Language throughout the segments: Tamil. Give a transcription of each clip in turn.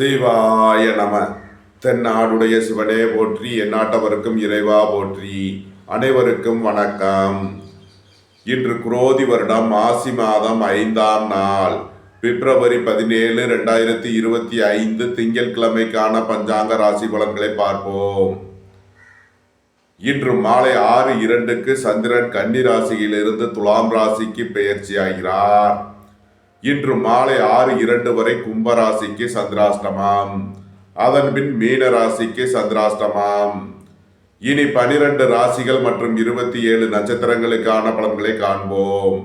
சிவாய நம. தென்னாடுடைய சிவனே போற்றி, எந்நாட்டவருக்கும் இறைவா போற்றி. அனைவருக்கும் வணக்கம். இன்று குரோதி வருடம் மாசி மாதம் 5ஆம் நாள், பிப்ரவரி 17, 2025 திங்கட்கிழமைக்கான பஞ்சாங்க ராசி பலன்களை பார்ப்போம். இன்று மாலை 6:02 சந்திரன் கன்னி ராசியிலிருந்து துலாம் ராசிக்கு பெயர்ச்சியாகிறார். இன்று மாலை 6:02 வரை கும்பராசிக்கு சந்திராஷ்டமம், அதன் பின் மீன ராசிக்கு சந்திராஷ்டமம். இனி 12 ராசிகள் மற்றும் 27 நட்சத்திரங்களுக்கான பலன்களை காண்போம்.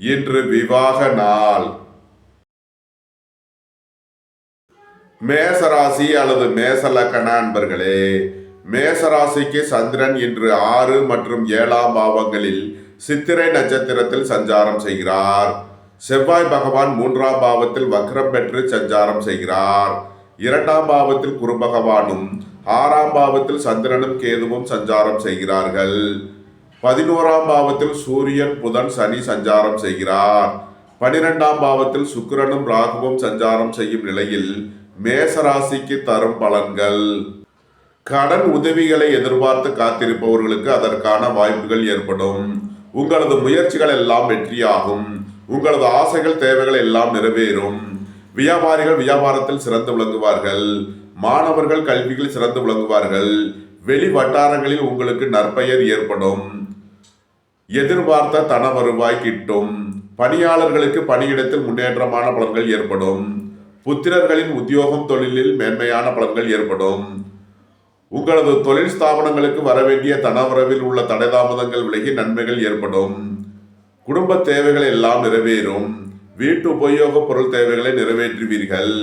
இன்று விவாக நாள். மேசராசி அல்லது மேச லக்கண அன்பர்களே, மேசராசிக்கு சந்திரன் இன்று 6 மற்றும் 7ஆம் பாவங்களில் சித்திரை நட்சத்திரத்தில் சஞ்சாரம் செய்கிறார். செவ்வாய் பகவான் 3ஆம் பாவத்தில் வக்ரம் பெற்று சஞ்சாரம் செய்கிறார். 2ஆம் பாவத்தில் குரு பகவானும் 6ஆம் பாவத்தில் சந்திரனும் கேதுவும் சஞ்சாரம் செய்கிறார்கள். 11ஆம் பாவத்தில் சூரியன் புதன் சனி சஞ்சாரம் செய்கிறார். 12ஆம் பாவத்தில் சுக்கிரனும் ராகுவும் சஞ்சாரம் செய்யும் நிலையில் மேசராசிக்கு தரும் பலன்கள். கடன் உதவிகளை எதிர்பார்த்து காத்திருப்பவர்களுக்கு அதற்கான வாய்ப்புகள் ஏற்படும். உங்களது முயற்சிகள் எல்லாம் வெற்றியாகும். உங்களது ஆசைகள் தேவைகள் எல்லாம் நிறைவேறும். வியாபாரிகள் வியாபாரத்தில் சிறந்து விளங்குவார்கள். மாணவர்கள் கல்வியில் சிறந்து விளங்குவார்கள். வெளி வட்டாரங்களில் உங்களுக்கு நற்பெயர் ஏற்படும். எதிர்பார்த்த தன வருவாய் கிட்டும். பணியாளர்களுக்கு பணியிடத்தில் முன்னேற்றமான பலன்கள் ஏற்படும். புத்திரர்களின் உத்தியோகம் தொழிலில் மேன்மையான பலன்கள் ஏற்படும். உங்களது தொழில் ஸ்தாபனங்களுக்கு வரவேண்டிய தனவரவில் உள்ள தடைதாமதங்கள் விலகி நன்மைகள் ஏற்படும். குடும்ப தேவைகள் எல்லாம் நிறைவேறும். வீட்டு உபயோக பொருள் தேவைகளை நிறைவேற்றுவீர்கள்.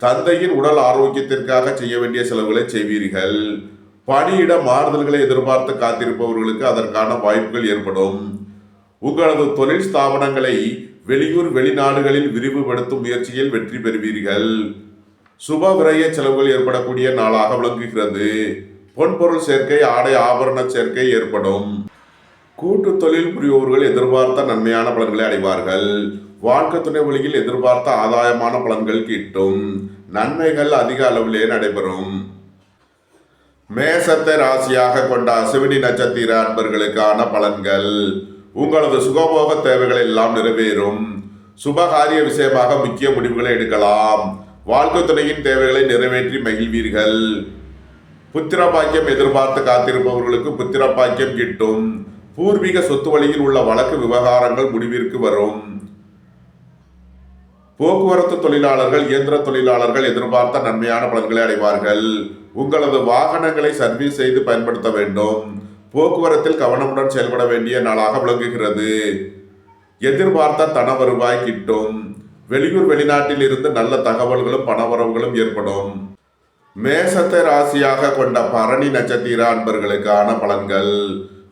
தந்தையின் உடல் ஆரோக்கியத்திற்காக செய்ய வேண்டிய செலவுகளை செய்வீர்கள். பணியிட மாறுதல்களை எதிர்பார்த்து காத்திருப்பவர்களுக்கு அதற்கான வாய்ப்புகள் ஏற்படும். உங்களது தொழில் ஸ்தாபனங்களை வெளியூர் வெளிநாடுகளில் விரிவுபடுத்தும் முயற்சியில் வெற்றி பெறுவீர்கள். சுப விரய செலவுகள் ஏற்படக்கூடிய நாளாக விளங்குகிறது. பொன்பொருள் சேர்க்கை, ஆடை ஆபரண சேர்க்கை ஏற்படும். கூட்டு தொழில் புரிபவர்கள் எதிர்பார்த்த நன்மையான பலன்களை அடைவார்கள். வாழ்க்கை துணை வழியில் எதிர்பார்த்த ஆதாயமான பலன்கள் கிட்டும். நன்மைகள் அதிக அளவிலே நடைபெறும். மேசத்தை ராசியாக கொண்ட அசுவினி நட்சத்திர அன்பர்களுக்கான பலன்கள். உங்களது சுகபோக தேவைகள் எல்லாம் நிறைவேறும். சுபகாரிய விஷயமாக முக்கிய முடிவுகளை எடுக்கலாம். வாழ்க்கை துணையின் தேவைகளை நிறைவேற்றி மகிழ்வீர்கள். புத்திர பாக்கியம் எதிர்பார்த்து காத்திருப்பவர்களுக்கு புத்திர பாக்கியம் கிட்டும். பூர்வீக சொத்து வழியில் உள்ள வழக்கு விவகாரங்கள் முடிவிற்கு வரும். போக்குவரத்து தொழிலாளர்கள், இயந்திர தொழிலாளர்கள் எதிர்பார்த்த நன்மையான பலன்களை அடைவார்கள். உங்களது வாகனங்களை சர்வீஸ் செய்து பயன்படுத்த வேண்டும். போக்குவரத்தில் கவனமுடன் செயல்பட வேண்டிய நாளாக விளங்குகிறது. எதிர்பார்த்த தன வருவாய் கிட்டும். வெளியூர் வெளிநாட்டில் இருந்து நல்ல தகவல்களும் பணவரவுகளும் ஏற்படும். மேசத்தை ராசியாக கொண்ட பரணி நட்சத்திர அன்பர்களுக்கான பலன்கள்.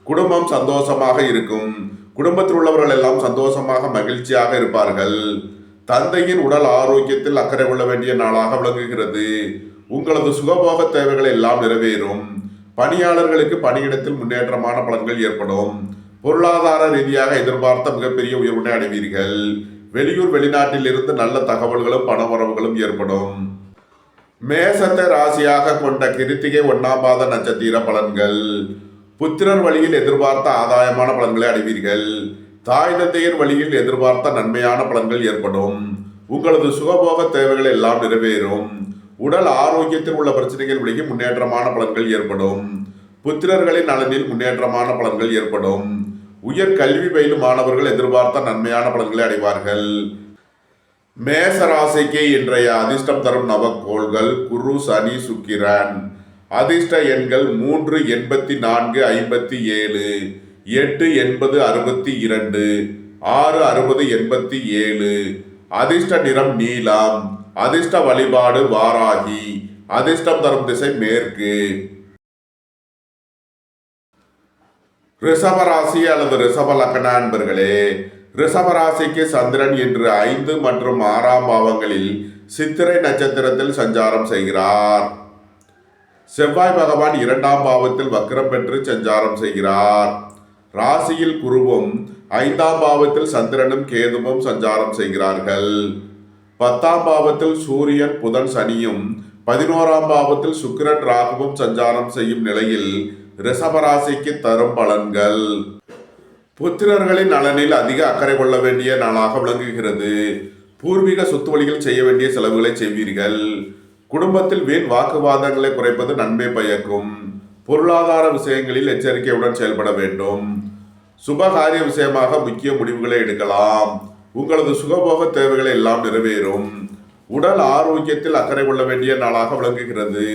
குடும்பம் சந்தோஷமாக இருக்கும். குடும்பத்தில் உள்ளவர்கள் எல்லாம் சந்தோஷமாக மகிழ்ச்சியாக இருப்பார்கள். தந்தையின் உடல் ஆரோக்கியத்தில் அக்கறை கொள்ள வேண்டிய நாளாக விளங்குகிறது. உங்களது சுகபோக தேவைகள் எல்லாம் நிறைவேறும். பணியாளர்களுக்கு பணியிடத்தில் முன்னேற்றமான பலன்கள் ஏற்படும். பொருளாதார ரீதியாக எதிர்பார்த்த மிகப்பெரிய உயர்வினை அடைவீர்கள். வெளியூர் வெளிநாட்டில் இருந்து நல்ல தகவல்களும் பணவரவுகளும் ஏற்படும். மேசத்தை ராசியாக கொண்ட கிருத்திகை 1ஆம் பாத நட்சத்திர பலன்கள். புத்திரர் வழியில் எதிர்பார்த்த ஆதாயமான பலன்களை அடைவீர்கள். தாய் தந்தையர் வழியில் எதிர்பார்த்த நன்மையான பலன்கள் ஏற்படும். உங்களது சுகபோக தேவைகள் எல்லாம் நிறைவேறும். உடல் ஆரோக்கியத்தில் உள்ள பிரச்சனைகள் விலகி முன்னேற்றமான பலன்கள் ஏற்படும். புத்திரர்களின் நலனில் முன்னேற்றமான பலன்கள் ஏற்படும். உயர் கல்வி பயிலும் மாணவர்கள் எதிர்பார்த்த நன்மையான பலன்களை அடைவார்கள். மேசராசிக்கு இன்றைய அதிர்ஷ்டம் தரும் நவக்கோள்கள் குரு, சனி, சுக்கிரன். அதிர்ஷ்ட எண்கள் 3, 84, 57, 8, 80, 62, 6, 60, 87. அதிர்ஷ்ட நிறம் நீலம். அதிர்ஷ்ட வழிபாடு வாராகி. அதிர்ஷ்டம் தரும் திசை மேற்கு. ரிஷபராசி அல்லது ரிஷப லக்கண அன்பர்களே, ரிஷபராசிக்கு சந்திரன் இன்று 5 மற்றும் 6ஆம் பாவங்களில் சித்திரை நட்சத்திரத்தில் சஞ்சாரம் செய்கிறார். செவ்வாய் பகவான் 2ஆம் பாவத்தில் வக்ரம் பெற்று சஞ்சாரம் செய்கிறார். ராசியில் குருவும் 5ஆம் பாவத்தில் சந்திரனும் கேதுவும் சஞ்சாரம் செய்கிறார்கள். 10ஆம் பாவத்தில் சூரியன் புதன் சனியும் 11ஆம் பாவத்தில் சுக்கிரன் ராகுவும் சஞ்சாரம் செய்யும் நிலையில் ரிஷபராசிக்கு தரும் பலன்கள். புத்திரர்களின் நலனில் அதிக அக்கறை கொள்ள வேண்டிய நாளாக விளங்குகிறது. பூர்வீக சொத்து வழியில் செய்ய வேண்டிய செலவுகளை செய்வீர்கள். குடும்பத்தில் வீண் வாக்குவாதங்களை குறைப்பது நன்மை பயக்கும். பொருளாதார விஷயங்களில் எச்சரிக்கையுடன் செயல்பட வேண்டும். சுபகாரிய விஷயமாக முக்கிய முடிவுகளை எடுக்கலாம். உங்களது சுகபோக தேவைகளை எல்லாம் நிறைவேறும். உடல் ஆரோக்கியத்தில் அக்கறை கொள்ள வேண்டிய நாளாக விளங்குகிறது.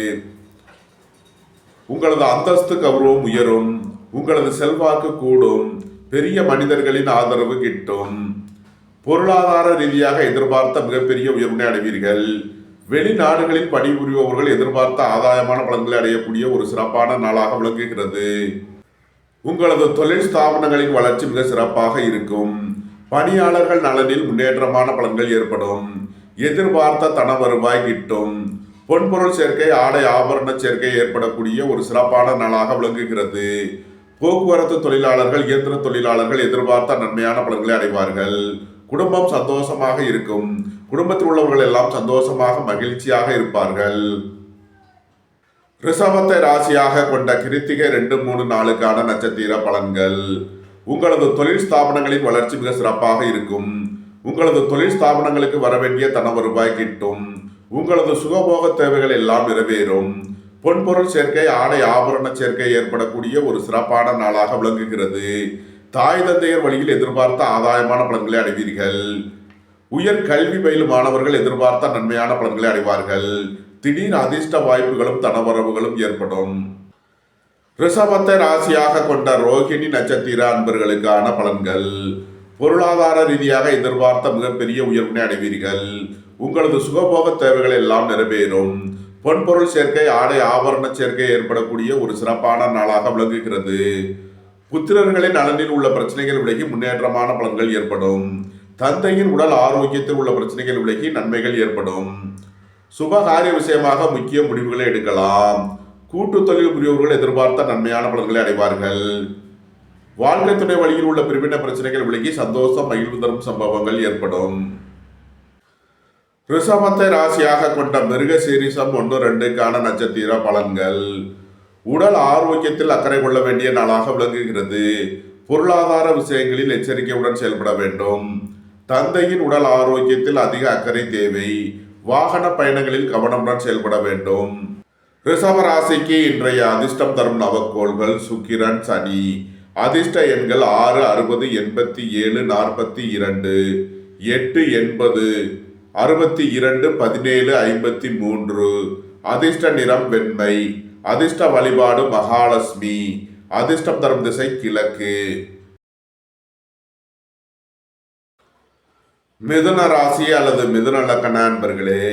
உங்களது அந்தஸ்து கௌரவம் உயரும். உங்களது செல்வாக்கு கூடும். பெரிய மனிதர்களின் ஆதரவு கிட்டும். பொருளாதார ரீதியாக எதிர்பார்த்த மிகப்பெரிய உயர்வினை அடைவீர்கள். வெளிநாடுகளில் பணிபுரிபவர்கள் எதிர்பார்த்த ஆதாயமான பலன்களை அடையக்கூடிய ஒரு சிறப்பான நாளாக விளங்குகிறது. உங்களது தொழில் ஸ்தாபனங்களின் வளர்ச்சி மிக சிறப்பாக இருக்கும். பணியாளர்கள் நலனில் முன்னேற்றமான பலன்கள் ஏற்படும். எதிர்பார்த்த தன வருவாய் கிட்டும். பொன்பொருள் சேர்க்கை, ஆடை ஆபரண சேர்க்கை ஏற்படக்கூடிய ஒரு சிறப்பான நாளாக விளங்குகிறது. போக்குவரத்து தொழிலாளர்கள், இயந்திர தொழிலாளர்கள் எதிர்பார்த்த நன்மையான பலன்களை அடைவார்கள். குடும்பம் சந்தோஷமாக இருக்கும். குடும்பத்தில் உள்ளவர்கள் எல்லாம் சந்தோஷமாக மகிழ்ச்சியாக இருப்பார்கள். ரிஷபத்தை ராசியாக கொண்ட கிருத்திகை 2, 3 நாளுக்கான நட்சத்திர பலன்கள். உங்களது தொழில் ஸ்தாபனங்களின் வளர்ச்சி மிக சிறப்பாக இருக்கும். உங்களது தொழில் ஸ்தாபனங்களுக்கு வரவேண்டிய தன வருவாய் கிட்டும். உங்களது சுகபோக தேவைகள் எல்லாம் நிறைவேறும். பொன்பொருள் சேர்க்கை, ஆடை ஆபரண சேர்க்கை ஏற்படக்கூடிய ஒரு சிறப்பான நாளாக விளங்குகிறது. தாய் தந்தையர் வழியில் எதிர்பார்த்த ஆதாயமான பலன்களை அடைவீர்கள். உயர் கல்வி பயிலும் மாணவர்கள் எதிர்பார்த்த நன்மையான பலன்களை அடைவார்கள். திடீர் அதிர்ஷ்ட வாய்ப்புகளும் தனவரவுகளும் ஏற்படும். ரிஷபத்தை ராசியாக கொண்ட ரோகிணி நட்சத்திர அன்பர்களுக்கான பலன்கள். பொருளாதார ரீதியாக எதிர்பார்த்த மிகப்பெரிய உயர்வினை அடைவீர்கள். உங்களது சுகபோக தேவைகள் எல்லாம் நிறைவேறும். பொன்பொருள் சேர்க்கை, ஆடை ஆபரண சேர்க்கை ஏற்படக்கூடிய ஒரு சிறப்பான நாளாக விளங்குகிறது. புத்திரர்களின் நலனில் உள்ள பிரச்சனைகள் விலகி முன்னேற்றமான பலன்கள் ஏற்படும். தந்தையின் உடல் ஆரோக்கியத்தில் உள்ள பிரச்சனைகள் விலகி நன்மைகள் ஏற்படும். சுபகாரிய விஷயமாக முக்கிய முடிவுகளை எடுக்கலாம். கூட்டு தொழில் புரியவர்கள் எதிர்பார்த்த நன்மையான பலன்களை அடைவார்கள். வாழ்க்கை துணை வழியில் உள்ள பிரிவின பிரச்சனைகள் விலகி சந்தோஷம், மகிழ்வு தரும் சம்பவங்கள் ஏற்படும். ரிஷபத்தை ராசியாக கொண்ட மிருகசீரிஷம் 1, 2க்கான நட்சத்திர பலன்கள். உடல் ஆரோக்கியத்தில் அக்கறை கொள்ள வேண்டிய நாளாக விளங்குகிறது. பொருளாதார விஷயங்களில் எச்சரிக்கையுடன் செயல்பட வேண்டும். தந்தையின் உடல் ஆரோக்கியத்தில் அதிக அக்கறை தேவை. வாகன பயணங்களில் கவனமுடன் செயல்பட வேண்டும். ரிஷப ராசிக்கு இன்றைய அதிர்ஷ்டம் தரும் நவக்கோள்கள் சுக்கிரன், சனி. அதிர்ஷ்ட எண்கள் 6, 60, 87, 42, 8, 80, 62, 17, 53. அதிர்ஷ்ட நிறம் வெண்மை. அதிர்ஷ்ட வழிபாடு மகாலட்சுமி. அதிர்ஷ்டம் தரும் திசை கிழக்கு. மிதுன ராசி அல்லது மிதுன லக்ன அன்பர்களே,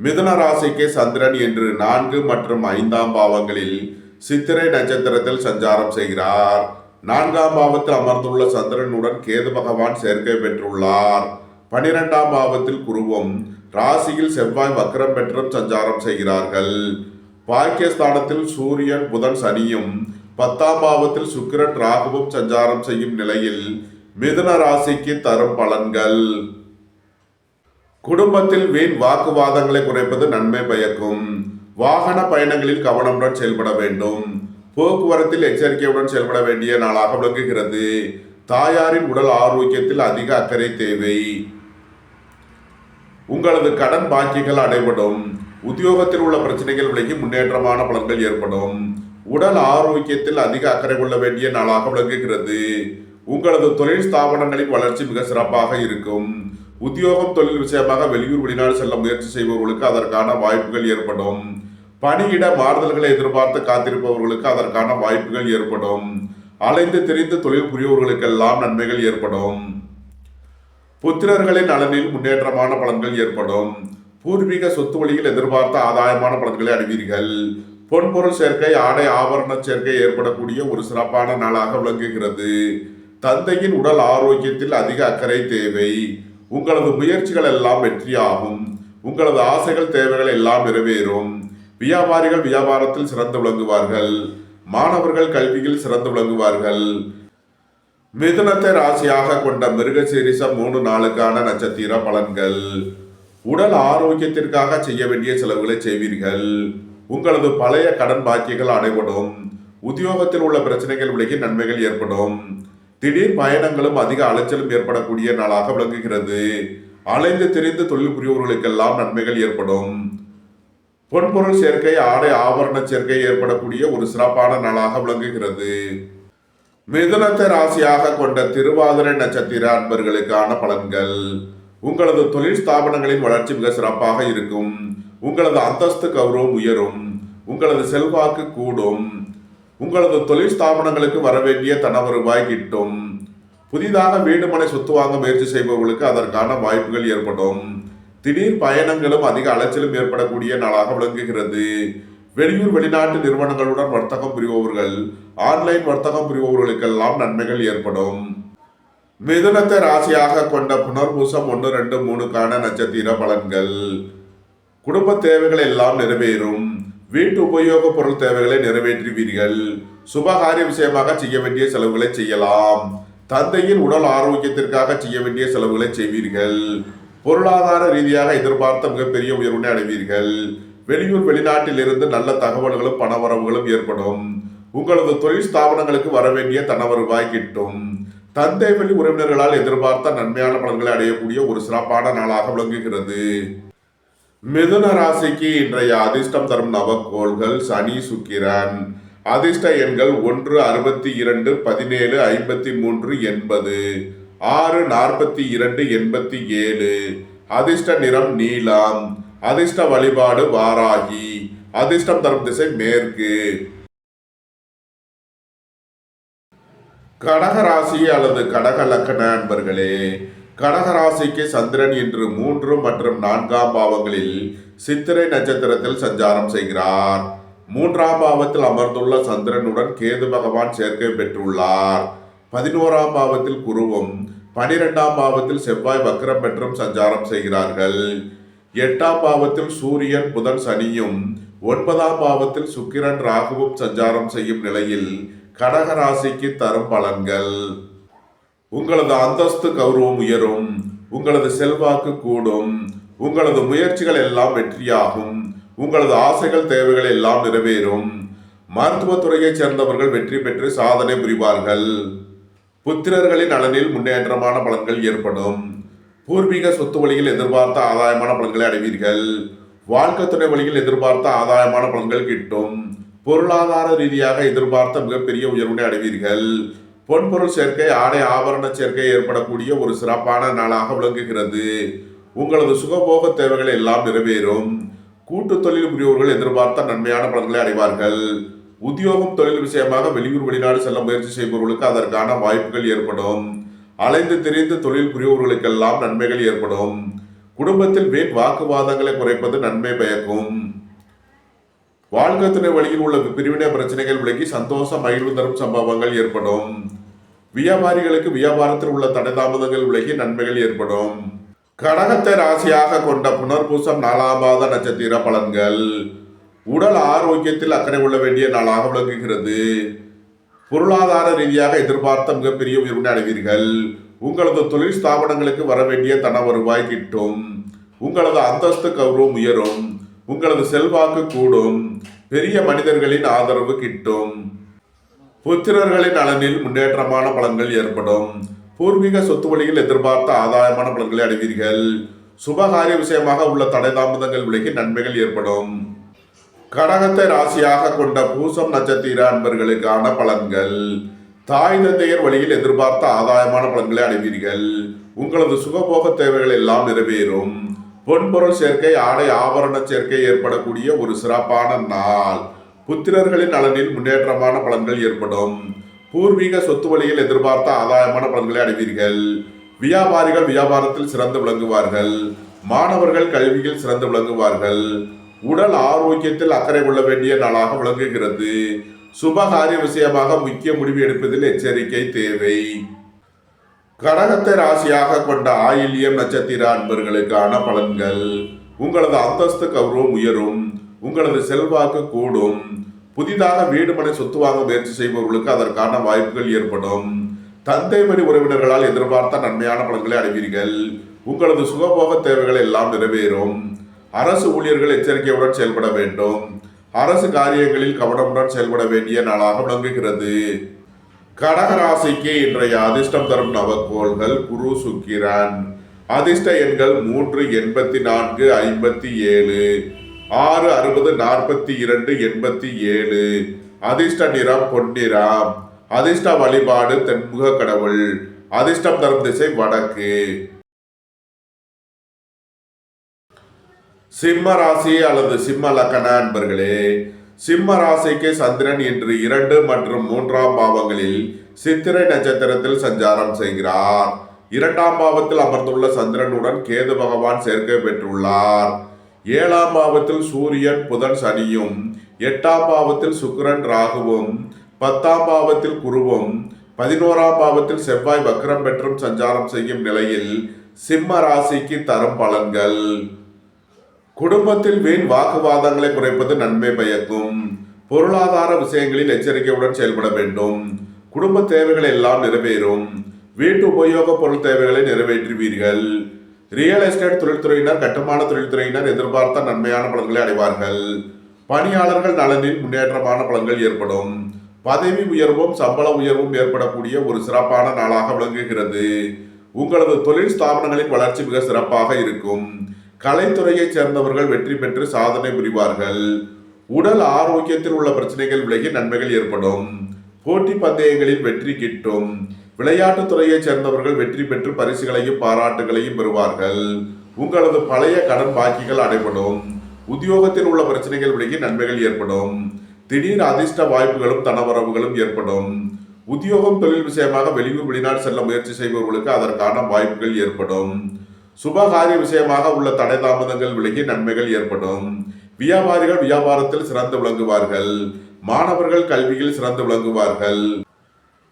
மிதுன ராசிக்கு சந்திரன் இன்று 4 மற்றும் 5ஆம் பாவங்களில் சித்திரை நட்சத்திரத்தில் சஞ்சாரம் செய்கிறார். 4ஆம் பாவத்தில் அமர்ந்துள்ள சந்திரனுடன் கேது பகவான் சேர்க்கை பெற்றுள்ளார். 12ஆம் பாவத்தில் குருவும் ராசியில் செவ்வாய் வக்ரம் பெற்றும் சஞ்சாரம் செய்கிறார்கள். பாக்கியஸ்தானத்தில் சூரியன் புதன் சனியும் 10ஆம் பாவத்தில் சுக்கிரன் ராகுவும் சஞ்சாரம் செய்யும் நிலையில் மிதுன ராசிக்கு தரும் பலன்கள். குடும்பத்தில் வீண் வாக்குவாதங்களை குறைப்பது நன்மை பயக்கும். வாகன பயணங்களில் கவனமுடன் செயல்பட வேண்டும். போக்குவரத்தில் எச்சரிக்கையுடன் செயல்பட வேண்டிய நாளாக விளங்குகிறது. தாயாரின் உடல் ஆரோக்கியத்தில் அதிக அக்கறை தேவை. உங்களது கடன் பாக்கிகள் அடைபடும். உத்தியோகத்தில் உள்ள பிரச்சனைகள் விலகி முன்னேற்றமான பலன்கள் ஏற்படும். உடல் ஆரோக்கியத்தில் அதிக அக்கறை கொள்ள வேண்டிய நாளாக விளங்குகிறது. உங்களது தொழில் ஸ்தாபனங்களின் வளர்ச்சி மிக சிறப்பாக இருக்கும். உத்தியோகம், தொழில் விஷயமாக வெளியூர் வெளிநாடு செல்ல முயற்சி செய்பவர்களுக்கு அதற்கான வாய்ப்புகள் ஏற்படும். பணியிட மாறுதல்களை எதிர்பார்த்து காத்திருப்பவர்களுக்கு அதற்கான வாய்ப்புகள் ஏற்படும். அலைந்து திரிந்து தொழில் புரியவர்களுக்கெல்லாம் நன்மைகள் ஏற்படும். புத்திரர்களின் நலனில் முன்னேற்றமான பலன்கள் ஏற்படும். பூர்வீக சொத்து வழியில் எதிர்பார்த்த ஆதாயமான பலன்களை அடைவீர்கள். பொன்பொருள் சேர்க்கை, ஆடை ஆபரண சேர்க்கை ஏற்படக்கூடிய ஒரு சிறப்பான நாளாக விளங்குகிறது. தந்தையின் உடல் ஆரோக்கியத்தில் அதிக அக்கறை தேவை. உங்களது முயற்சிகள் எல்லாம் வெற்றியாகும். உங்களது ஆசைகள், தேவைகள் எல்லாம் நிறைவேறும். வியாபாரிகள் வியாபாரத்தில் சிறந்து விளங்குவார்கள். மாணவர்கள் கல்வியில் சிறந்து விளங்குவார்கள். மிதுனத்தை ராசியாக கொண்ட மிருகசீரிஷம் 3 நாளுக்கான நட்சத்திர பலன்கள். உடல் ஆரோக்கியத்திற்காக செய்ய வேண்டிய செலவுகளை செய்வீர்கள். உங்களது பழைய கடன் பாக்கிகள் அடைபடும். உத்தியோகத்தில் உள்ள பிரச்சனைகள் விலகி நன்மைகள் ஏற்படும். திடீர் பயணங்களும் அதிக அலைச்சலும் ஏற்படக்கூடிய நாளாக விளங்குகிறது. அலைந்து திரிந்து தொழில் புரிபவர்களுக்கெல்லாம் நன்மைகள் ஏற்படும். பொன்பொருள் சேர்க்கை, ஆடை ஆபரண சேர்க்கை ஏற்படக்கூடிய ஒரு சிறப்பான நாளாக விளங்குகிறது. மிதுனத்தை ராசியாக கொண்ட திருவாதிரை நட்சத்திர அன்பர்களுக்கான பலன்கள். உங்களது தொழில் ஸ்தாபனங்களின் வளர்ச்சி மிக சிறப்பாக இருக்கும். உங்களது அந்தஸ்து கௌரவம் உயரும். உங்களது செல்வாக்கு கூடும். உங்களது தொழில் ஸ்தாபனங்களுக்கு வரவேண்டிய தன வருவாய் கிட்டும். புதிதாக வீடு மனை சொத்து வாங்க முயற்சி செய்பவர்களுக்கு அதற்கான வாய்ப்புகள் ஏற்படும். திடீர் பயணங்களும் அதிக அலைச்சலும் ஏற்படக்கூடிய நாளாக விளங்குகிறது. வெளியூர் வெளிநாட்டு நிறுவனங்களுடன் வர்த்தகம் புரிபவர்கள், ஆன்லைன் வர்த்தகம் புரிபவர்களுக்கெல்லாம் நன்மைகள் ஏற்படும். மிதுனத்தை ராசியாக கொண்ட புனர்பூசம் 1, 2, 3க்கான நட்சத்திர பலன்கள். குடும்ப தேவைகள் எல்லாம் நிறைவேறும். வீட்டு உபயோக பொருள் தேவைகளை நிறைவேற்றுவீர்கள். சுபகாரிய விஷயமாக செய்ய வேண்டிய செலவுகளை செய்யலாம். தந்தையின் உடல் ஆரோக்கியத்திற்காக செய்ய வேண்டிய செலவுகளை செய்வீர்கள். பொருளாதார ரீதியாக எதிர்பார்த்த மிகப்பெரிய உயர்வினை அடைவீர்கள். வெளியூர் வெளிநாட்டில் இருந்து நல்ல தகவல்களும் பணவரவுகளும் ஏற்படும். உங்களது தொழில் ஸ்தாபனங்களுக்கு வரவேண்டிய தன வருவாய் கிட்டும். தந்தை வழி உறவினர்களால் எதிர்பார்த்த நன்மையான பலன்களை அடையக்கூடிய ஒரு சிறப்பான நாளாக விளங்குகிறது. மிதுன ராசிக்கு இன்றைய அதிர்ஷ்டம் தரும் நவக்கோள்கள் சனி, சுக்கிரன். அதிர்ஷ்ட எண்கள் 1, 62, 17, 53, 80, 6, 42, 87. அதிர்ஷ்ட நிறம் நீலம். அதிர்ஷ்ட வழிபாடு வாராகி. அதிர்ஷ்டம் தரும் திசை மேற்கு. கடகராசி அல்லது கடக லக்கண அன்பர்களே, கடகராசிக்கு சந்திரன் இன்று 3 மற்றும் 4ஆம் பாவங்களில் சித்திரை நட்சத்திரத்தில் சஞ்சாரம் செய்கிறார். 3ஆம் பாவத்தில் அமர்ந்துள்ள சந்திரனுடன் கேது பகவான் சேர்க்கை பெற்றுள்ளார். 11ஆம் பாவத்தில் குருவும் 12ஆம் பாவத்தில் செவ்வாய் வக்ரம் பெற்றும் சஞ்சாரம் செய்கிறார்கள். 8ஆம் பாவத்தில் சூரியன், புதன், சனியும் 9ஆம் பாவத்தில் சுக்கிரன், ராகுவும் சஞ்சாரம் செய்யும் நிலையில் கடகராசிக்கு தரும் பலன்கள். உங்களது அந்தஸ்து கௌரவம் உயரும். உங்களது செல்வாக்கு கூடும். உங்களது முயற்சிகள் எல்லாம் வெற்றியாகும். உங்களது ஆசைகள், தேவைகள் எல்லாம் நிறைவேறும். மருத்துவத்துறையைச் சேர்ந்தவர்கள் வெற்றி பெற்று சாதனை புரிவார்கள். புத்திரர்களின் நலனில் முன்னேற்றமான பலன்கள் ஏற்படும். பூர்வீக சொத்து வழியில் எதிர்பார்த்த ஆதாயமான பலன்களை அடைவீர்கள். வாழ்க்கை துணை வழியில் எதிர்பார்த்த ஆதாயமான பலன்கள் கிட்டும். பொருளாதார ரீதியாக எதிர்பார்த்த மிகப்பெரிய உயர்வினை அடைவீர்கள். பொன்பொருள் சேர்க்கை, ஆடை ஆபரண சேர்க்கை ஏற்படக்கூடிய ஒரு சிறப்பான நாளாக விளங்குகிறது. உங்களது சுகபோக தேவைகள் எல்லாம் நிறைவேறும். கூட்டு தொழில் புரிபவர்கள் எதிர்பார்த்த நன்மையான பலன்களை அடைவார்கள். உத்தியோகம், தொழில் விஷயமாக வெளியூர் வெளிநாடு செல்ல முயற்சி செய்பவர்களுக்கு அதற்கான வாய்ப்புகள் ஏற்படும். அலைந்து திரிந்து தொழில் புரிபவர்களுக்கெல்லாம் நன்மைகள் ஏற்படும். குடும்பத்தில் வீண் வாக்குவாதங்களை குறைப்பது நன்மை பயக்கும். வாழ்க்கை துணை வழியில் உள்ள பிரிவினை பிரச்சனைகள் விலகி சந்தோஷம், மகிழ்வு தரும் சம்பவங்கள் ஏற்படும். வியாபாரிகளுக்கு வியாபாரத்தில் உள்ள தடை தாமதங்கள் விலகி நன்மைகள் ஏற்படும். கடகத்தை ராசியாக கொண்ட புனர்பூசம் 4ஆம் பாத நட்சத்திர பலன்கள். உடல் ஆரோக்கியத்தில் அக்கறை கொள்ள வேண்டிய நாளாக விளங்குகிறது. பொருளாதார ரீதியாக எதிர்பார்த்த மிகப்பெரிய உயர்வினை அடைவீர்கள். உங்களது தொழில் ஸ்தாபனங்களுக்கு வரவேண்டிய தன வருவாய் கிட்டும். உங்களது அந்தஸ்து கௌரவம் உயரும். உங்களது செல்வாக்கு கூடும். பெரிய மனிதர்களின் ஆதரவு கிட்டும். புத்திரர்களின் நலனில் முன்னேற்றமான பலன்கள் ஏற்படும். பூர்வீக சொத்து வழியில் எதிர்பார்த்த ஆதாயமான பலன்களை அடைவீர்கள். சுபகாரிய விஷயமாக உள்ள தடை தாமதங்கள் விலகி நன்மைகள் ஏற்படும். கடகத்தை ராசியாக கொண்ட பூசம் நட்சத்திர அன்பர்களுக்கான பலன்கள். தாய் தந்தையர் வழியில் எதிர்பார்த்த ஆதாயமான பலன்களை அடைவீர்கள். உங்களது சுகபோக தேவைகள் எல்லாம் நிறைவேறும். பொன்பொருள் சேர்க்கை, ஆடை ஆபரண சேர்க்கை ஏற்படக்கூடிய ஒரு சிறப்பான நாள். புத்திரர்களின் நலனில் முன்னேற்றமான பலன்கள் ஏற்படும். பூர்வீக சொத்து வழியில் எதிர்பார்த்த ஆதாயமான பலன்களை அடைவீர்கள். வியாபாரிகள் வியாபாரத்தில் சிறந்து விளங்குவார்கள். மாணவர்கள் கல்வியில் சிறந்து விளங்குவார்கள். உடல் ஆரோக்கியத்தில் அக்கறை கொள்ள வேண்டிய நாளாக விளங்குகிறது. சுபகாரிய விஷயமாக முக்கிய முடிவு எடுப்பதில் எச்சரிக்கை தேவை. கடகத்தை ராசியாக கொண்ட ஆயில்யம் நட்சத்திர அன்பர்களுக்கான பலன்கள். உங்களது அந்தஸ்து கௌரவம் உயரும். உங்களது செல்வாக்கு கூடும். புதிதாக வீடு மனை சொத்து வாங்க முயற்சி செய்பவர்களுக்கு அதற்கான வாய்ப்புகள் ஏற்படும். தந்தை வழி உறவினர்களால் எதிர்பார்த்த நன்மையான பலன்களை அடைவீர்கள். உங்களது சுகபோக தேவைகள் எல்லாம் நிறைவேறும். அரசு ஊழியர்கள் எச்சரிக்கையுடன் செயல்பட வேண்டும். அரசு காரியங்களில் கவனமுடன் செயல்பட வேண்டிய நாளாக விளங்குகிறது. கடகராசிக்கு இன்றைய அதிர்ஷ்டம் தரும் நவக்கோள்கள் குரு, சுக்கிரன். அதிர்ஷ்ட எண்கள் 3, 84, 57, 6, 60, 42, 87. அதிர்ஷ்ட நிறம் பொன்னிறம். அதிர்ஷ்ட வழிபாடு தென்முக கடவுள். அதிர்ஷ்டம் தரும் திசை வடக்கு. சிம்ம ராசி அல்லது சிம்ம லக்கண அன்பர்களே, சிம்ம ராசிக்கு சந்திரன் இன்று 2 மற்றும் 3ஆம் பாவங்களில் சித்திரை நட்சத்திரத்தில் சஞ்சாரம் செய்கிறார். 2ஆம் பாவத்தில் அமர்ந்துள்ள சந்திரனுடன் கேது பகவான் சேர்க்கை பெற்றுள்ளார். 7ஆம் பாவத்தில் சூரியன், புதன், சனியும், 8ஆம் பாவத்தில் சுக்கிரன், ராகுவும், 10ஆம் பாவத்தில் குருவும், 11ஆம் பாவத்தில் செவ்வாய் வக்ரம் பெற்றும் சஞ்சாரம் செய்யும் நிலையில் சிம்ம ராசிக்கு தரும் பலன்கள். குடும்பத்தில் வீண் வாக்குவாதங்களை குறைப்பது நன்மை பயக்கும். பொருளாதார விஷயங்களில் எச்சரிக்கையுடன் செயல்பட வேண்டும். குடும்ப தேவைகள் எல்லாம் நிறைவேறும். வீட்டு உபயோக பொருள் தேவைகளை நிறைவேற்றுவீர்கள். ரியல் எஸ்டேட் தொழில்துறையினர், கட்டுமான தொழில்துறையினர் எதிர்பார்த்த நன்மையான பலன்களை அடைவார்கள். பணியாளர்கள் நலனில் முன்னேற்றமான பலன்கள் ஏற்படும். பதவி உயர்வும் சம்பள உயர்வும் ஏற்படக்கூடிய ஒரு சிறப்பான நாளாக விளங்குகிறது. உங்களது தொழில் ஸ்தாபனங்களின் வளர்ச்சி மிக சிறப்பாக இருக்கும். கலைத்துறையைச் சேர்ந்தவர்கள் வெற்றி பெற்று சாதனை புரிவார்கள். உடல் ஆரோக்கியத்தில் உள்ள பிரச்சனைகள் விலகி நன்மைகள் ஏற்படும். போட்டி பந்தயங்களில் வெற்றி கிட்டும். விளையாட்டுத் துறையைச் சேர்ந்தவர்கள் வெற்றி பெற்று பரிசுகளையும் பாராட்டுகளையும் பெறுவார்கள். உங்களது பழைய கடன் பாக்கிகள் அடைபடும். உத்தியோகத்தில் உள்ள பிரச்சனைகள் விலகி நன்மைகள் ஏற்படும். திடீர் அதிர்ஷ்ட வாய்ப்புகளும் தனவரவுகளும் ஏற்படும். உத்தியோகம் தொழில் விஷயமாக வெளியூர் வெளிநாடு செல்ல முயற்சி செய்பவர்களுக்கு அதற்கான வாய்ப்புகள் ஏற்படும். சுபகாரிய விஷயமாக உள்ள தடை தாமதங்கள் விலகி நன்மைகள் ஏற்படும். வியாபாரிகள் வியாபாரத்தில் சிறந்து விளங்குவார்கள். மாணவர்கள் கல்வியில் சிறந்து விளங்குவார்கள்.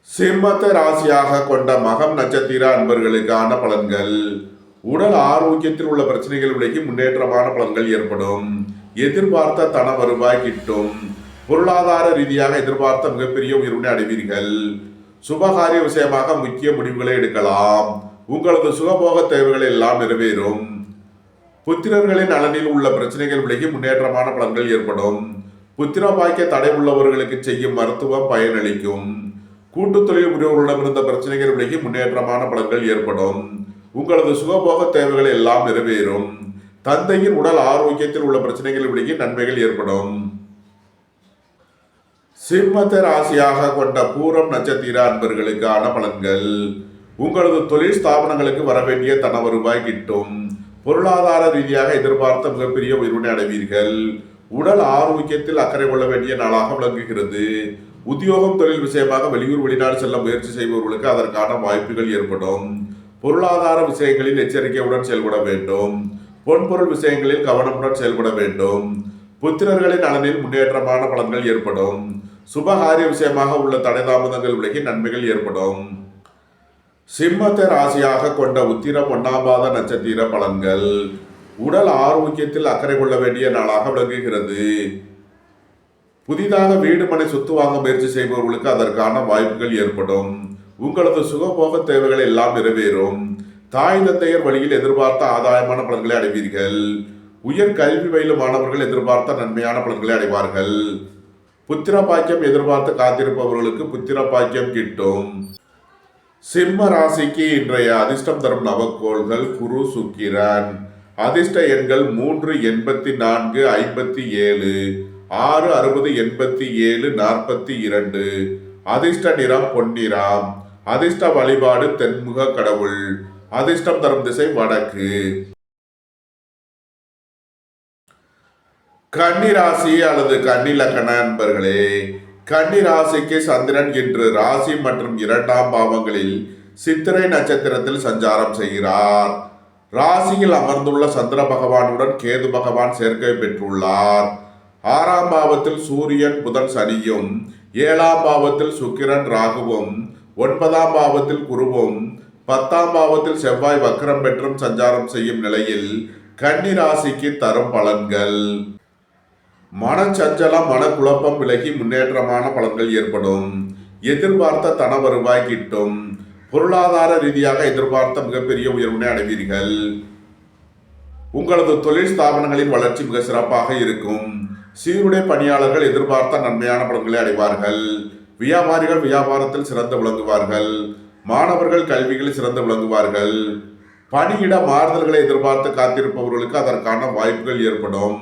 சிம்மத்தை ராசியாக கொண்ட மகம் நட்சத்திர அன்பர்களுக்கான பலன்கள். உடல் ஆரோக்கியத்தில் உள்ள பிரச்சனைகள் விலகி முன்னேற்றமான பலன்கள் ஏற்படும். எதிர்பார்த்த தன வருவாய் கிட்டும். பொருளாதார ரீதியாக எதிர்பார்த்த மிகப்பெரிய உயர்வினை அடைவீர்கள். சுபகாரிய விஷயமாக முக்கிய முடிவுகளை எடுக்கலாம். உங்களது சுகபோக தேவைகள் எல்லாம் நிறைவேறும். புத்திரர்களின் நலனில் உள்ள பிரச்சனைகள் விலகி முன்னேற்றமான பலன்கள் ஏற்படும். புத்திர பாக்கிய தடை உள்ளவர்களுக்கு செய்யும் மருத்துவம் பயனளிக்கும். கூட்டு தொழில் புரிவர்களிடம் இருந்த பிரச்சனைகள் விலகி முன்னேற்றமான பலன்கள் ஏற்படும். உங்களது சுகபோக தேவைகள் எல்லாம் நிறைவேறும். தந்தையின் உடல் ஆரோக்கியத்தில் உள்ள பிரச்சனைகள் விலகி நன்மைகள் ஏற்படும். சிம்மத்தை ராசியாக கொண்ட பூரம் நட்சத்திர அன்பர்களுக்கான பலன்கள். உங்களது தொழில் ஸ்தாபனங்களுக்கு வரவேண்டிய தன வருவாய் கிட்டும். பொருளாதார ரீதியாக எதிர்பார்த்த மிகப்பெரிய உயர்வினை அடைவீர்கள். உடல் ஆரோக்கியத்தில் அக்கறை கொள்ள வேண்டிய நாளாக விளங்குகிறது. உத்தியோகம் தொழில் விஷயமாக வெளியூர் வெளிநாடு செல்ல முயற்சி செய்பவர்களுக்கு அதற்கான வாய்ப்புகள் ஏற்படும். பொருளாதார விஷயங்களில் எச்சரிக்கையுடன் செயல்பட வேண்டும். பொன்பொருள் விஷயங்களில் கவனமுடன் செயல்பட வேண்டும். புத்திரர்களின் நலனில் முன்னேற்றமான பலன்கள் ஏற்படும். சுபகாரிய விஷயமாக உள்ள தடை தாமதங்கள் விலகி நன்மைகள் ஏற்படும். சிம்மத்தை ராசியாக கொண்ட உத்திரம் 1ஆம் பாத நட்சத்திர பலன்கள். உடல் ஆரோக்கியத்தில் அக்கறை கொள்ள வேண்டிய நாளாக விளங்குகிறது. புதிதாக வீடு மனை சொத்து வாங்க முயற்சி செய்பவர்களுக்கு அதற்கான வாய்ப்புகள் ஏற்படும். உங்களது சுகபோக தேவைகள் எல்லாம் நிறைவேறும். தாய் தந்தையர் வழியில் எதிர்பார்த்த ஆதாயமான பலன்களை அடைவீர்கள். உயர் கல்வி பயிலும் மாணவர்கள் எதிர்பார்த்த நன்மையான பலன்களை அடைவார்கள். புத்திர பாக்கியம் எதிர்பார்த்து காத்திருப்பவர்களுக்கு புத்திர பாக்கியம் கிட்டும். சிம்ம ராசிக்கு இன்றைய அதிர்ஷ்டம் தரும் நவக்கோள்கள் குரு, சுக்கிரன். அதிர்ஷ்ட எண்கள் 3, 84, 57, 6, 60, 87, 42. அதிர்ஷ்ட நிறம் பொன்னிறம். அதிர்ஷ்ட வழிபாடு தென்முக கடவுள். அதிர்ஷ்டம் தரும் திசை வடக்கு. கன்னி ராசி அல்லது கன்னி லக்கண அன்பர்களே, கன்னி ராசிக்கு சந்திரன் இன்று ராசி மற்றும் 2ஆம் பாவங்களில் சித்திரை நட்சத்திரத்தில் சஞ்சாரம் செய்கிறார். ராசியில் அமர்ந்துள்ள சந்திர பகவானுடன் கேது பகவான் சேர்க்கை பெற்றுள்ளார். 6ஆம் பாவத்தில் சூரியன், புதன், சனியும், 7ஆம் பாவத்தில் சுக்கிரன், ராகுவும், 9ஆம் பாவத்தில் குருவும், 10ஆம் பாவத்தில் செவ்வாய் வக்ரம் பெற்றும் சஞ்சாரம் செய்யும் நிலையில் கன்னி ராசிக்கு தரும் பலன்கள். மனச்சஞ்சலம், மனக்குழப்பம் விலகி முன்னேற்றமான பலன்கள் ஏற்படும். எதிர்பார்த்த தன வருவாய் கிட்டும். பொருளாதார ரீதியாக எதிர்பார்த்த மிகப்பெரிய உயர்வினை அடைவீர்கள். உங்களது தொழில் ஸ்தாபனங்களின் வளர்ச்சி மிக சிறப்பாக இருக்கும். சீருடை பணியாளர்கள் எதிர்பார்த்த நன்மையான பலன்களை அடைவார்கள். வியாபாரிகள் வியாபாரத்தில் சிறந்து விளங்குவார்கள். மாணவர்கள் கல்விகளில் சிறந்து விளங்குவார்கள். பணியிட மாறுதல்களை எதிர்பார்த்து காத்திருப்பவர்களுக்கு அதற்கான வாய்ப்புகள் ஏற்படும்.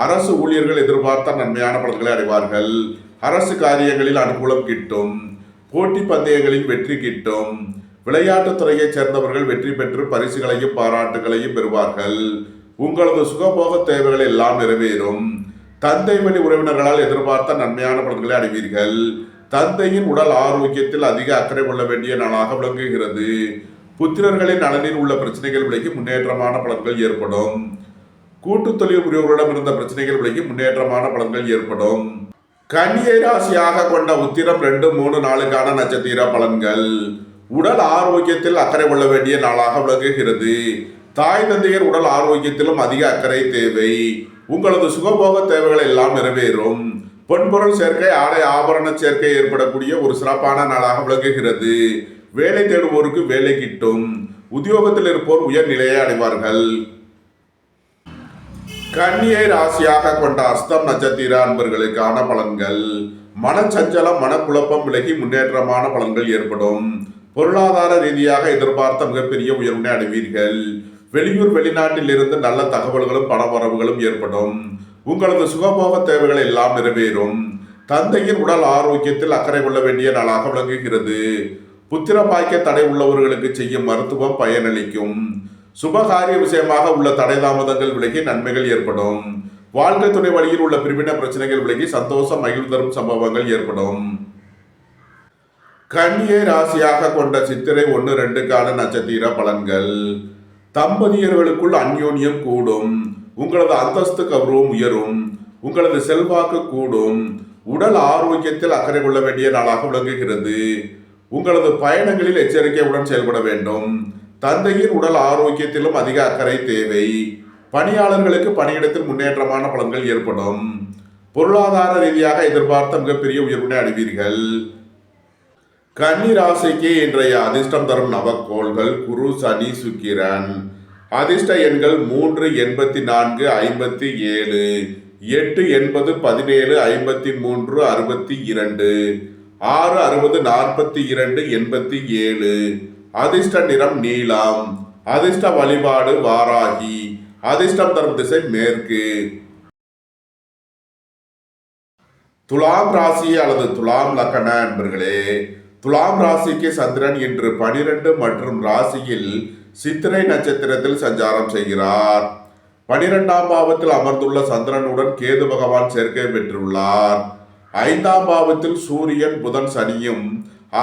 அரசு ஊழியர்கள் எதிர்பார்த்த நன்மையான பலன்களை அடைவார்கள். அரசு காரியங்களில் அனுகூலம் கிட்டும். போட்டி பந்தயங்களில் வெற்றி கிட்டும். விளையாட்டுத் துறையைச் சேர்ந்தவர்கள் வெற்றி பெற்று பரிசுகளையும் பாராட்டுகளையும் பெறுவார்கள். உங்களது சுகபோக தேவைகள் எல்லாம் நிறைவேறும். தந்தை வழி உறவினர்களால் எதிர்பார்த்த நன்மையான பலன்களை அடைவீர்கள். தந்தையின் உடல் ஆரோக்கியத்தில் அதிக அக்கறை கொள்ள வேண்டிய நாளாக விளங்குகிறது. புத்திரர்களின் நலனில் உள்ள பிரச்சனைகள் விலகி முன்னேற்றமான பலன்கள் ஏற்படும். கூட்டு தொழில் புரிவோரிடம் இருந்த பிரச்சனைகள் விலகி முன்னேற்றமான பலன்கள் ஏற்படும். கன்னியை ராசியாக கொண்ட உத்திரம் 2, 3 நாளுக்கான நட்சத்திர பலன்கள். உடல் ஆரோக்கியத்தில் அக்கறை கொள்ள வேண்டிய நாளாக விளங்குகிறது. தாய் தந்தையர் உடல் ஆரோக்கியத்திலும் அதிக அக்கறை தேவை. உங்களது சுகபோக தேவைகள் எல்லாம் நிறைவேறும். பொன்பொருள் சேர்க்கை, ஆடை ஆபரண சேர்க்கை ஏற்படக்கூடிய ஒரு சிறப்பான நாளாக விளங்குகிறது. வேலை தேடுவோருக்கு வேலை கிட்டும். உத்தியோகத்தில் இருப்போர் உயர் நிலையை அடைவார்கள். கன்னியை ராசியாக கொண்ட அஸ்தம் நட்சத்திர அன்பர்களுக்கான பலன்கள். மனச்சஞ்சலம், மனக்குழப்பம் விலகி முன்னேற்றமான பலன்கள் ஏற்படும். பொருளாதார ரீதியாக எதிர்பார்த்த மிகப்பெரிய உயர்வினை அடைவீர்கள். வெளியூர் வெளிநாட்டில் இருந்து நல்ல தகவல்களும் பண வரவுகளும் ஏற்படும். உங்களது சுகபோக தேவைகள் எல்லாம் நிறைவேறும். தந்தையின் உடல் ஆரோக்கியத்தில் அக்கறை கொள்ள வேண்டிய நாளாக விளங்குகிறது. புத்திர பாய்க்க தடை உள்ளவர்களுக்கு செய்யும் மருத்துவம் பயனளிக்கும். சுபகாரிய விஷயமாக உள்ள தடை தாமதங்கள் விலகி நன்மைகள் ஏற்படும். வாழ்க்கை துணை வழியில் உள்ள பிரிவின பிரச்சனைகள் விலகி சந்தோஷம் மகிழ்வு தரும் சம்பவங்கள் ஏற்படும். கன்னியை ராசியாக கொண்ட சித்திரை 1, 2க்கான நட்சத்திர பலன்கள். தம்பதியர்களுக்குள் அந்யோன்யம் கூடும். உங்களது அந்தஸ்து கௌரவம் உயரும். உங்களது செல்வாக்கு கூடும். உடல் ஆரோக்கியத்தில் அக்கறை கொள்ள வேண்டிய நாளாக விளங்குகிறது. உங்களது பயணங்களில் எச்சரிக்கையுடன் செயல்பட வேண்டும். தந்தையின் உடல் ஆரோக்கியத்திலும் அதிக அக்கறை தேவை. பணியாளர்களுக்கு பணியிடத்தில் முன்னேற்றமான பலன்கள் ஏற்படும். பொருளாதார ரீதியாக எதிர்பார்த்த மிகப்பெரிய உயர்வினை அடைவீர்கள். கன்னி ராசிக்கு இன்றைய அதிர்ஷ்டம் தரும் நவக்கோள்கள் குரு, சனி, சுக்கிரன். அதிர்ஷ்ட எண்கள் 3, 84, 57, 8, 80, 17, 53, 62, 6, 60, 42, 87. அதிர்ஷ்ட நிறம் நீலம். அதிர்ஷ்ட வழிபாடு வாராகி. அதிர்ஷ்டம் தரும் திசை மேற்கு. துலாம் ராசி அல்லது துலாம் லக்கண அன்பர்களே, துலாம் ராசிக்கு சந்திரன் இன்று 12 மற்றும் ராசியில் சித்திரை நட்சத்திரத்தில் சஞ்சாரம் செய்கிறார். 12ஆம் பாவத்தில் அமர்ந்துள்ள சந்திரனுடன் கேது பகவான் சேர்க்கை பெற்றுள்ளார். 5ஆம் பாவத்தில் சூரியன், புதன், சனியும்,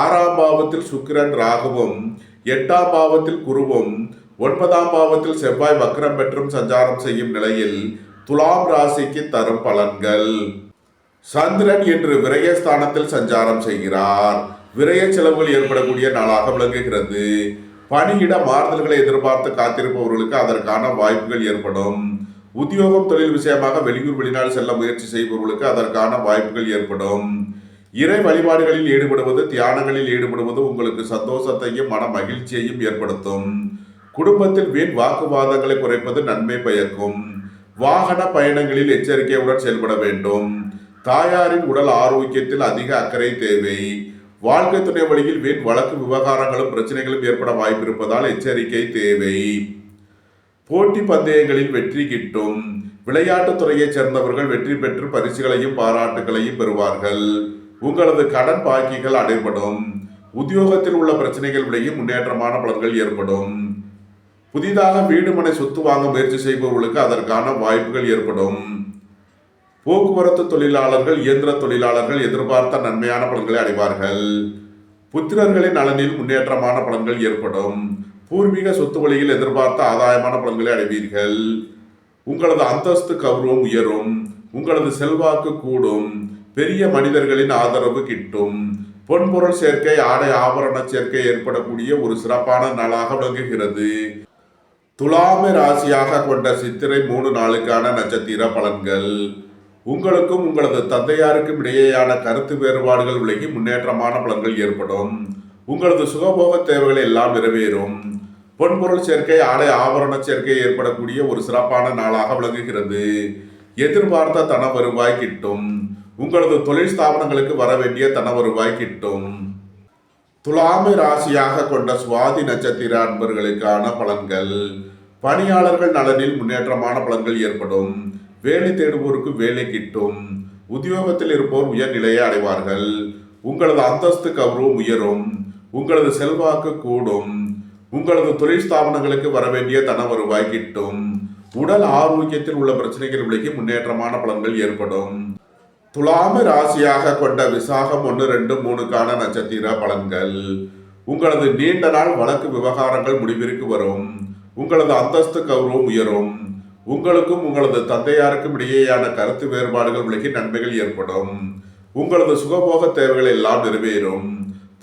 6ஆம் பாவத்தில் சுக்கிரன், ராகுவும், 8ஆம் பாவத்தில் குருவும், 9ஆம் பாவத்தில் செவ்வாய் வக்ரம் பெற்றும் சஞ்சாரம் செய்யும் நிலையில் துலாம் ராசிக்கு தரும் பலன்கள். சந்திரன் இன்று விரயஸ்தானத்தில் சஞ்சாரம் செய்கிறார். விரய செலவுகள் ஏற்படக்கூடிய நாளாக விளங்குகிறது. பணியிட மாறுதல்களை எதிர்பார்த்து காத்திருப்பவர்களுக்கு அதற்கான வாய்ப்புகள் ஏற்படும். உத்தியோகம் தொழில் விஷயமாக வெளியூர் வெளிநாடு செல்ல முயற்சி செய்பவர்களுக்கு அதற்கான வாய்ப்புகள் ஏற்படும். இறை வழிபாடுகளில் ஈடுபடுவது, தியானங்களில் ஈடுபடுவது உங்களுக்கு சந்தோஷத்தையும் மன மகிழ்ச்சியையும் ஏற்படுத்தும். குடும்பத்தில் வீண் வாக்குவாதங்களை குறைப்பது நன்மை பயக்கும். வாகன பயணங்களில் எச்சரிக்கையுடன் செயல்பட வேண்டும். தாயாரின் உடல் ஆரோக்கியத்தில் அதிக அக்கறை தேவை. வாழ்க்கை துணை வழியில் வீண் வழக்கு விவகாரங்களும் பிரச்சனைகளும் ஏற்பட வாய்ப்பிருப்பதால் எச்சரிக்கை தேவை. போட்டி பந்தயங்களில் வெற்றி கிட்டும். விளையாட்டுத் துறையைச் சேர்ந்தவர்கள் வெற்றி பெற்று பரிசுகளையும் பாராட்டுகளையும் பெறுவார்கள். உங்களது கடன் பாக்கிகள் அடைபடும். உத்தியோகத்தில் உள்ள பிரச்சனைகள் விலகி முன்னேற்றமான பலன்கள் ஏற்படும். புதிதாக வீடு மனை சொத்து வாங்க முயற்சி செய்பவர்களுக்கு அதற்கான வாய்ப்புகள் ஏற்படும். போக்குவரத்து தொழிலாளர்கள், இயந்திர தொழிலாளர்கள் எதிர்பார்த்த நன்மையான பலன்களை அடைவார்கள். புத்திரர்களின் நலனில் முன்னேற்றமான பலன்கள் ஏற்படும். பூர்வீக சொத்து வழியில் எதிர்பார்த்த ஆதாயமான பலன்களை அடைவீர்கள். உங்களது அந்தஸ்து கௌரவம் உயரும். உங்களது செல்வாக்கு கூடும். பெரிய மனிதர்களின் ஆதரவு கிட்டும். பொன்பொருள் சேர்க்கை, ஆடை ஆபரண சேர்க்கை ஏற்படக்கூடிய ஒரு சிறப்பான நாளாக விளங்குகிறது. துலாமை ராசியாக கொண்ட சித்திரை 3 நாளுக்கான நட்சத்திர பலன்கள். உங்களுக்கும் உங்களது தந்தையாருக்கும் இடையேயான கருத்து வேறுபாடுகள் விலகி முன்னேற்றமான பலன்கள் ஏற்படும். உங்களது சுகபோக தேவைகள் எல்லாம் நிறைவேறும். பொன்பொருள் சேர்க்கை, ஆடை ஆபரண சேர்க்கை ஏற்படக்கூடிய ஒரு சிறப்பான நாளாக விளங்குகிறது. எதிர்பார்த்த தன வருவாய் கிட்டும். உங்களது தொழில் ஸ்தாபனங்களுக்கு வர வேண்டிய தன வருவாய் கிட்டும். துலாமை ராசியாக கொண்ட சுவாதி நட்சத்திர அன்பர்களுக்கான பலன்கள். பணியாளர்கள் நலனில் முன்னேற்றமான பலன்கள் ஏற்படும். வேலை தேடுவோருக்கு வேலை கிட்டும். உத்தியோகத்தில் இருப்போர் உயர்நிலையை அடைவார்கள். உங்களது அந்தஸ்து கௌரவம் உயரும். உங்களது செல்வாக்கு கூடும். உங்களது தொழில் ஸ்தாபனங்களுக்கு வர வேண்டிய தன வருவாய் கிட்டும். உடல் ஆரோக்கியத்தில் உள்ள பிரச்சனைகள் விலகி முன்னேற்றமான பலன்கள் ஏற்படும். துலாம ராசியாக கொண்ட விசாகம் 1, 2, 3க்கான நட்சத்திர பலன்கள். உங்களது நீண்ட நாள் வழக்கு விவகாரங்கள் முடிவிற்கு வரும். உங்களது அந்தஸ்து கௌரவம் உயரும். உங்களுக்கும் உங்களது தந்தையாருக்கும் இடையேயான கருத்து வேறுபாடுகள் விலகி நன்மைகள் ஏற்படும். உங்களது சுகபோக தேவைகள் எல்லாம் நிறைவேறும்.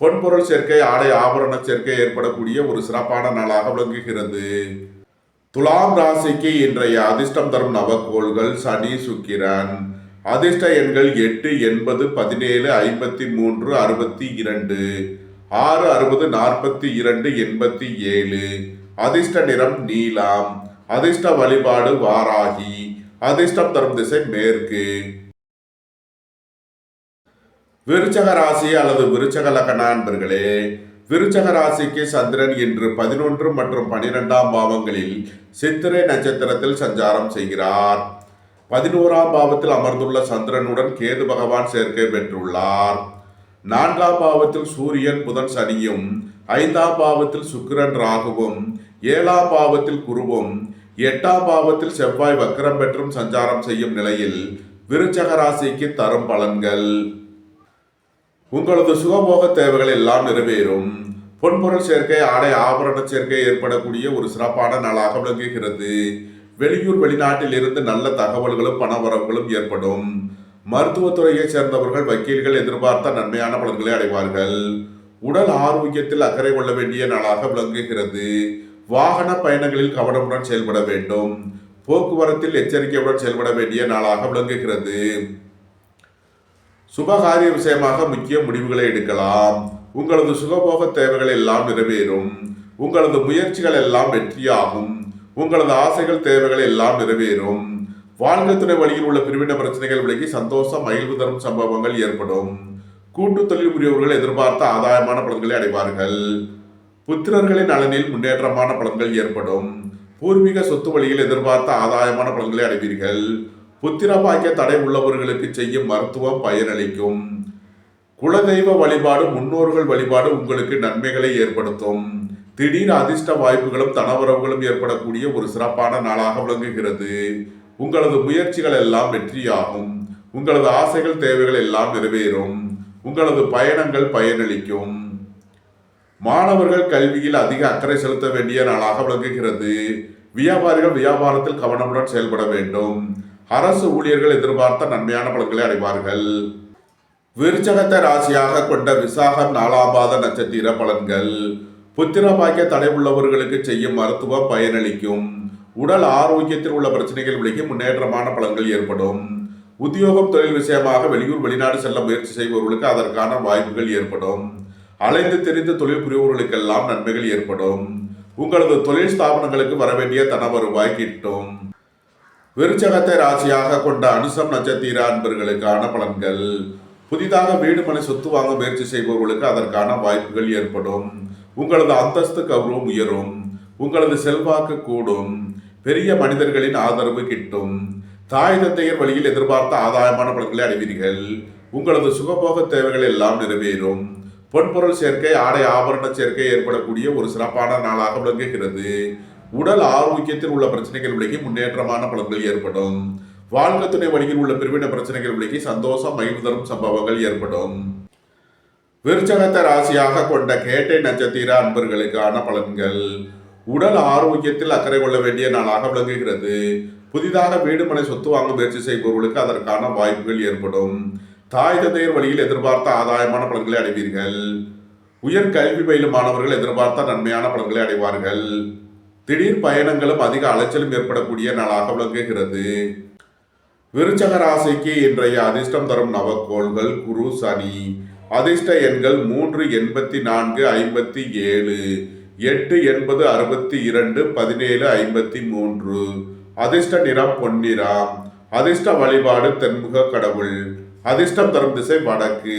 பொன்பொருள் சேர்க்கை, ஆடை ஆபரண சேர்க்கை ஏற்படக்கூடிய ஒரு சிறப்பான நாளாக விளங்குகிறது. துலாம் ராசிக்கு இன்றைய அதிர்ஷ்டம் தரும் நவக்கோள்கள் சனி, சுக்கிரன். அதிர்ஷ்ட எண்கள் 8, 80, 17, 53, 62, 6, 60, 42, 87. அதிர்ஷ்ட நிறம் நீலம். அதிர்ஷ்ட வழிபாடு வாராகி. அதிர்ஷ்டம் தரும் திசை மேற்கு. விருச்சக ராசி அல்லது விருச்சக லக்ன அன்பர்களே, விருச்சக ராசிக்கு சந்திரன் இன்று 11 மற்றும் 12ஆம் பாவங்களில் சித்திரை நட்சத்திரத்தில் சஞ்சாரம் செய்கிறார். 11ஆம் பாவத்தில் அமர்ந்துள்ள சந்திரனுடன் கேது பகவான் சேர்க்கை பெற்றுள்ளார். 4ஆம் பாவத்தில் சூரியன், புதன், சனியும், 5ஆம் பாவத்தில் சுக்கிரன், ராகுவும், 7ஆம் பாவத்தில் குருவும், 8ஆம் பாவத்தில் செவ்வாய் வக்ரம் பெற்றும் சஞ்சாரம் செய்யும் நிலையில் விருச்சக ராசிக்கு தரும் பலன்கள். உங்களது சுகபோக தேவைகள் எல்லாம் நிறைவேறும். பொன்பொருள் சேர்க்கை, ஆடை ஆபரண சேர்க்கை ஏற்படக்கூடிய ஒரு சிறப்பான நாளாக விளங்குகிறது. வெளியூர் வெளிநாட்டில் இருந்து நல்ல தகவல்களும் பணவரவுகளும் ஏற்படும். மருத்துவத்துறையை சேர்ந்தவர்கள், வக்கீல்கள் எதிர்பார்த்த நன்மையான பலன்களை அடைவார்கள். உடல் ஆரோக்கியத்தில் அக்கறை கொள்ள வேண்டிய நாளாக விளங்குகிறது. வாகன பயணங்களில் கவனமுடன் செயல்பட வேண்டும். போக்குவரத்தில் எச்சரிக்கையுடன் செயல்பட வேண்டிய நாளாக விளங்குகிறது. சுபகாரிய விஷயமாக முக்கிய முடிவுகளை எடுக்கலாம். உங்களது சுகபோக தேவைகள் எல்லாம் நிறைவேறும். உங்களது முயற்சிகள் எல்லாம் வெற்றியாகும். உங்களது ஆசைகள், தேவைகள் எல்லாம் நிறைவேறும். வாழ்க்கை துணை வழியில் உள்ள பிரிவின பிரச்சனைகள் விலகி சந்தோஷம், மகிழ்வு தரும் சம்பவங்கள் ஏற்படும். கூட்டு தொழில் புரியவர்கள் எதிர்பார்த்த ஆதாயமான பலன்களை அடைவார்கள். புத்திரர்களின் நலனில் முன்னேற்றமான பலன்கள் ஏற்படும். பூர்வீக சொத்து வழியில் எதிர்பார்த்த ஆதாயமான பலன்களை அடைவீர்கள். புத்திர பாக்கிய தடை உள்ளவர்களுக்கு செய்யும் மருத்துவம் பயனளிக்கும். குலதெய்வ வழிபாடு, முன்னோர்கள் வழிபாடு உங்களுக்கு நன்மைகளை ஏற்படுத்தும். திடீர் அதிர்ஷ்ட வாய்ப்புகளும் தனவரவுகளும் ஏற்படக்கூடிய ஒரு சிறப்பான நாளாக விளங்குகிறது. உங்களது முயற்சிகள் எல்லாம் வெற்றியாகும். உங்களது ஆசைகள், தேவைகள் எல்லாம் நிறைவேறும். உங்களது பயணங்கள் பயனளிக்கும். மாணவர்கள் கல்வியில் அதிக அக்கறை செலுத்த வேண்டிய நாளாக விளங்குகிறது. வியாபாரிகள் வியாபாரத்தில் கவனமுடன் செயல்பட வேண்டும். அரசு ஊழியர்கள் எதிர்பார்த்த நன்மையான பலன்களை அடைவார்கள். விருச்சகத்தை ராசியாக கொண்ட விசாகம் 4ஆம் பாத நட்சத்திர பலன்கள். புத்திர பாக்கிய தடை உள்ளவர்களுக்கு செய்யும் மருத்துவம் பயனளிக்கும். உடல் ஆரோக்கியத்தில் உள்ள பிரச்சனைகள் விலகி முன்னேற்றமான பலன்கள் ஏற்படும். உத்தியோகம், தொழில் விஷயமாக வெளியூர் வெளிநாடு செல்ல முயற்சி செய்பவர்களுக்கு அதற்கான வாய்ப்புகள் ஏற்படும். அலைந்து தெரிந்து தொழில் புரிபவர்களுக்கெல்லாம் நன்மைகள் ஏற்படும். உங்களது தொழில் ஸ்தாபனங்களுக்கு வரவேண்டிய தன வருவாய் கிட்டும். விருச்சகத்தை ராசியாக கொண்ட அனுசம் நட்சத்திர அன்பர்களுக்கான பலன்கள். புதிதாக வீடு, மனை, சொத்து வாங்க முயற்சி செய்பவர்களுக்கு அதற்கான வாய்ப்புகள் ஏற்படும். உங்களது அந்தஸ்து கௌரவம் உயரும். உங்களது செல்வாக்கு கூடும். பெரிய மனிதர்களின் ஆதரவு கிட்டும். தாய் தந்தையர் வழியில் எதிர்பார்த்த ஆதாயமான பலன்களை அடைவீர்கள். உங்களது சுகபோக தேவைகள் எல்லாம் நிறைவேறும். பொன்பொருள் சேர்க்கை, ஆடை ஆபரண சேர்க்கை ஏற்படக்கூடிய ஒரு சிறப்பான நாளாக விளங்குகிறது. உடல் ஆரோக்கியத்தில் உள்ள பிரச்சனைகள் விலகி முன்னேற்றமான பலன்கள் ஏற்படும். வாழ்க்கை துணை வழியில் உள்ள பிரிவின பிரச்சனைகள் விலகி சந்தோஷம், மகிழ்வு தரும் சம்பவங்கள் ஏற்படும். விருச்சகத்தை ராசியாக கொண்ட கேட்டை நட்சத்திர அன்பர்களுக்கான பலன்கள். உடல் ஆரோக்கியத்தில் அக்கறை கொள்ள வேண்டிய நாளாக விளங்குகிறது. புதிதாக வீடு, மனை, சொத்து வாங்க முயற்சி செய்பவர்களுக்கு அதற்கான வாய்ப்புகள் ஏற்படும். தாய் தந்தையர் வழியில் எதிர்பார்த்த ஆதாயமான பலன்களை அடைவீர்கள். உயர் கல்வி பயிலும் மாணவர்கள் எதிர்பார்த்த நன்மையான பலன்களை அடைவார்கள். திடீர் பயணங்களும் அதிக அலைச்சலும் ஏற்படக்கூடிய நாளாக விளங்குகிறது. விருச்சக ராசிக்கு இன்றைய அதிர்ஷ்டம் தரும் நவக்கோள்கள் குரு, சனி. அதிர்ஷ்ட எண்கள் 3, 84, 57, 8, 80, 62, 17, 53. அதிர்ஷ்ட நிறம் பொன்னிறம். அதிர்ஷ்ட வழிபாடு தென்முக கடவுள். அதிர்ஷ்டம் தரும் திசை வடக்கு.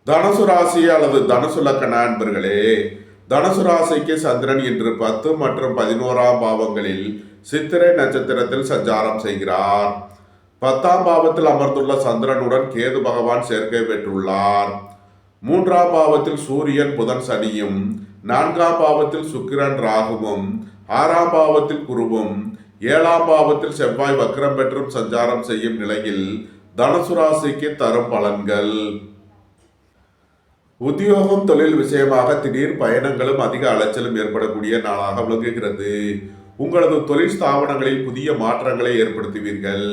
தனுசு ராசி அல்லது தனுசு லக்கண அன்பர்களே, தனுசு ராசிக்கு சந்திரன் இன்று 10 மற்றும் 11ஆம் பாவங்களில் சித்திரை நட்சத்திரத்தில் சஞ்சாரம் செய்கிறார். 10ஆம் பாவத்தில் அமர்ந்துள்ள சந்திரனுடன் கேது பகவான் சேர்க்கை பெற்றுள்ளார். 3ஆம் பாவத்தில் சூரியன் புதன் சனியும், 4ஆம் பாவத்தில் சுக்கிரன் ராகுவும், 6ஆம் பாவத்தில் குருவும், 7ஆம் பாவத்தில் செவ்வாய் வக்ரம் பெற்றும் சஞ்சாரம் செய்யும் நிலையில் தனுசு ராசிக்கு தரும் பலன்கள். உத்தியோகம் தொழில் விஷயமாக திடீர் பயணங்களும் அதிக அலைச்சலும் ஏற்படக்கூடிய நாளாக விளங்குகிறது. உங்களது தொழில் ஸ்தாபனங்களில் புதிய மாற்றங்களை ஏற்படுத்துவீர்கள்.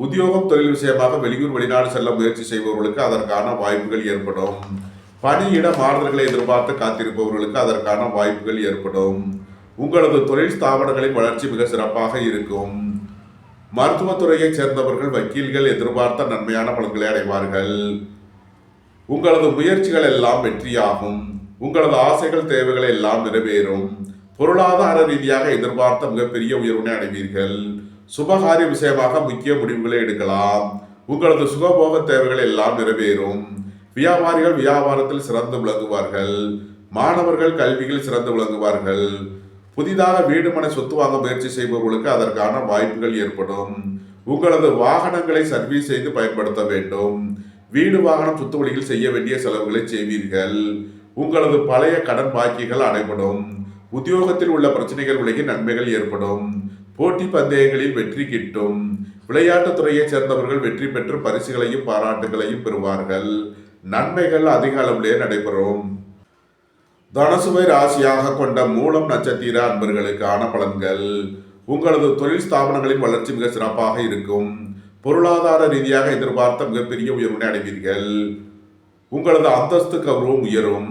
உத்தியோகம் தொழில் விஷயமாக வெளியூர் வெளிநாடு செல்ல முயற்சி செய்பவர்களுக்கு அதற்கான வாய்ப்புகள் ஏற்படும். பணியிட மாறுதல்களை எதிர்பார்த்து காத்திருப்பவர்களுக்கு அதற்கான வாய்ப்புகள் ஏற்படும். உங்களது தொழில் ஸ்தாபனங்களின் வளர்ச்சி மிக சிறப்பாக இருக்கும். மருத்துவத்துறையைச் சேர்ந்தவர்கள் வக்கீல்கள் எதிர்பார்த்த நன்மையான பலன்களை அடைவார்கள். உங்களது முயற்சிகள் எல்லாம் வெற்றியாகும். உங்களது ஆசைகள் தேவைகள் எல்லாம் நிறைவேறும். பொருளாதார ரீதியாக எதிர்பார்த்த மிகப்பெரிய உயர்வினை அடைவீர்கள். சுபகாரிய விஷயமாக முக்கிய முடிவுகளை எடுக்கலாம். உங்களது சுகபோக தேவைகள் எல்லாம் நிறைவேறும். வியாபாரிகள் வியாபாரத்தில் சிறந்து விளங்குவார்கள். மாணவர்கள் கல்வியில் சிறந்து விளங்குவார்கள். புதிதாக வீடு மனை சொத்து வாங்க முயற்சி செய்பவர்களுக்கு அதற்கான வாய்ப்புகள் ஏற்படும். உங்களது வாகனங்களை சர்வீஸ் செய்து பயன்படுத்த வேண்டும். வீடு வாகனம் சுத்து வழியில் செய்ய வேண்டிய செலவுகளை செய்வீர்கள். உங்களது பழைய கடன் பாக்கிகள் அடைபடும். உத்தியோகத்தில் உள்ள பிரச்சனைகள் விலகி நன்மைகள் ஏற்படும். போட்டி பந்தயங்களில் வெற்றி கிட்டும். விளையாட்டுத் துறையைச் சேர்ந்தவர்கள் வெற்றி பெற்று பரிசுகளையும் பாராட்டுகளையும் பெறுவார்கள். நன்மைகள் அதிக அளவிலே நடைபெறும். தனுசுவை ராசியாக கொண்ட மூலம் நட்சத்திர அன்பர்களுக்கான பலன்கள். உங்களது தொழில் ஸ்தாபனங்களின் வளர்ச்சி மிக சிறப்பாக இருக்கும். பொருளாதார ரீதியாக எதிர்பார்த்த மிகப்பெரிய உயர்வினை அடைவீர்கள். உங்களது அந்தஸ்து கௌரவம் உயரும்.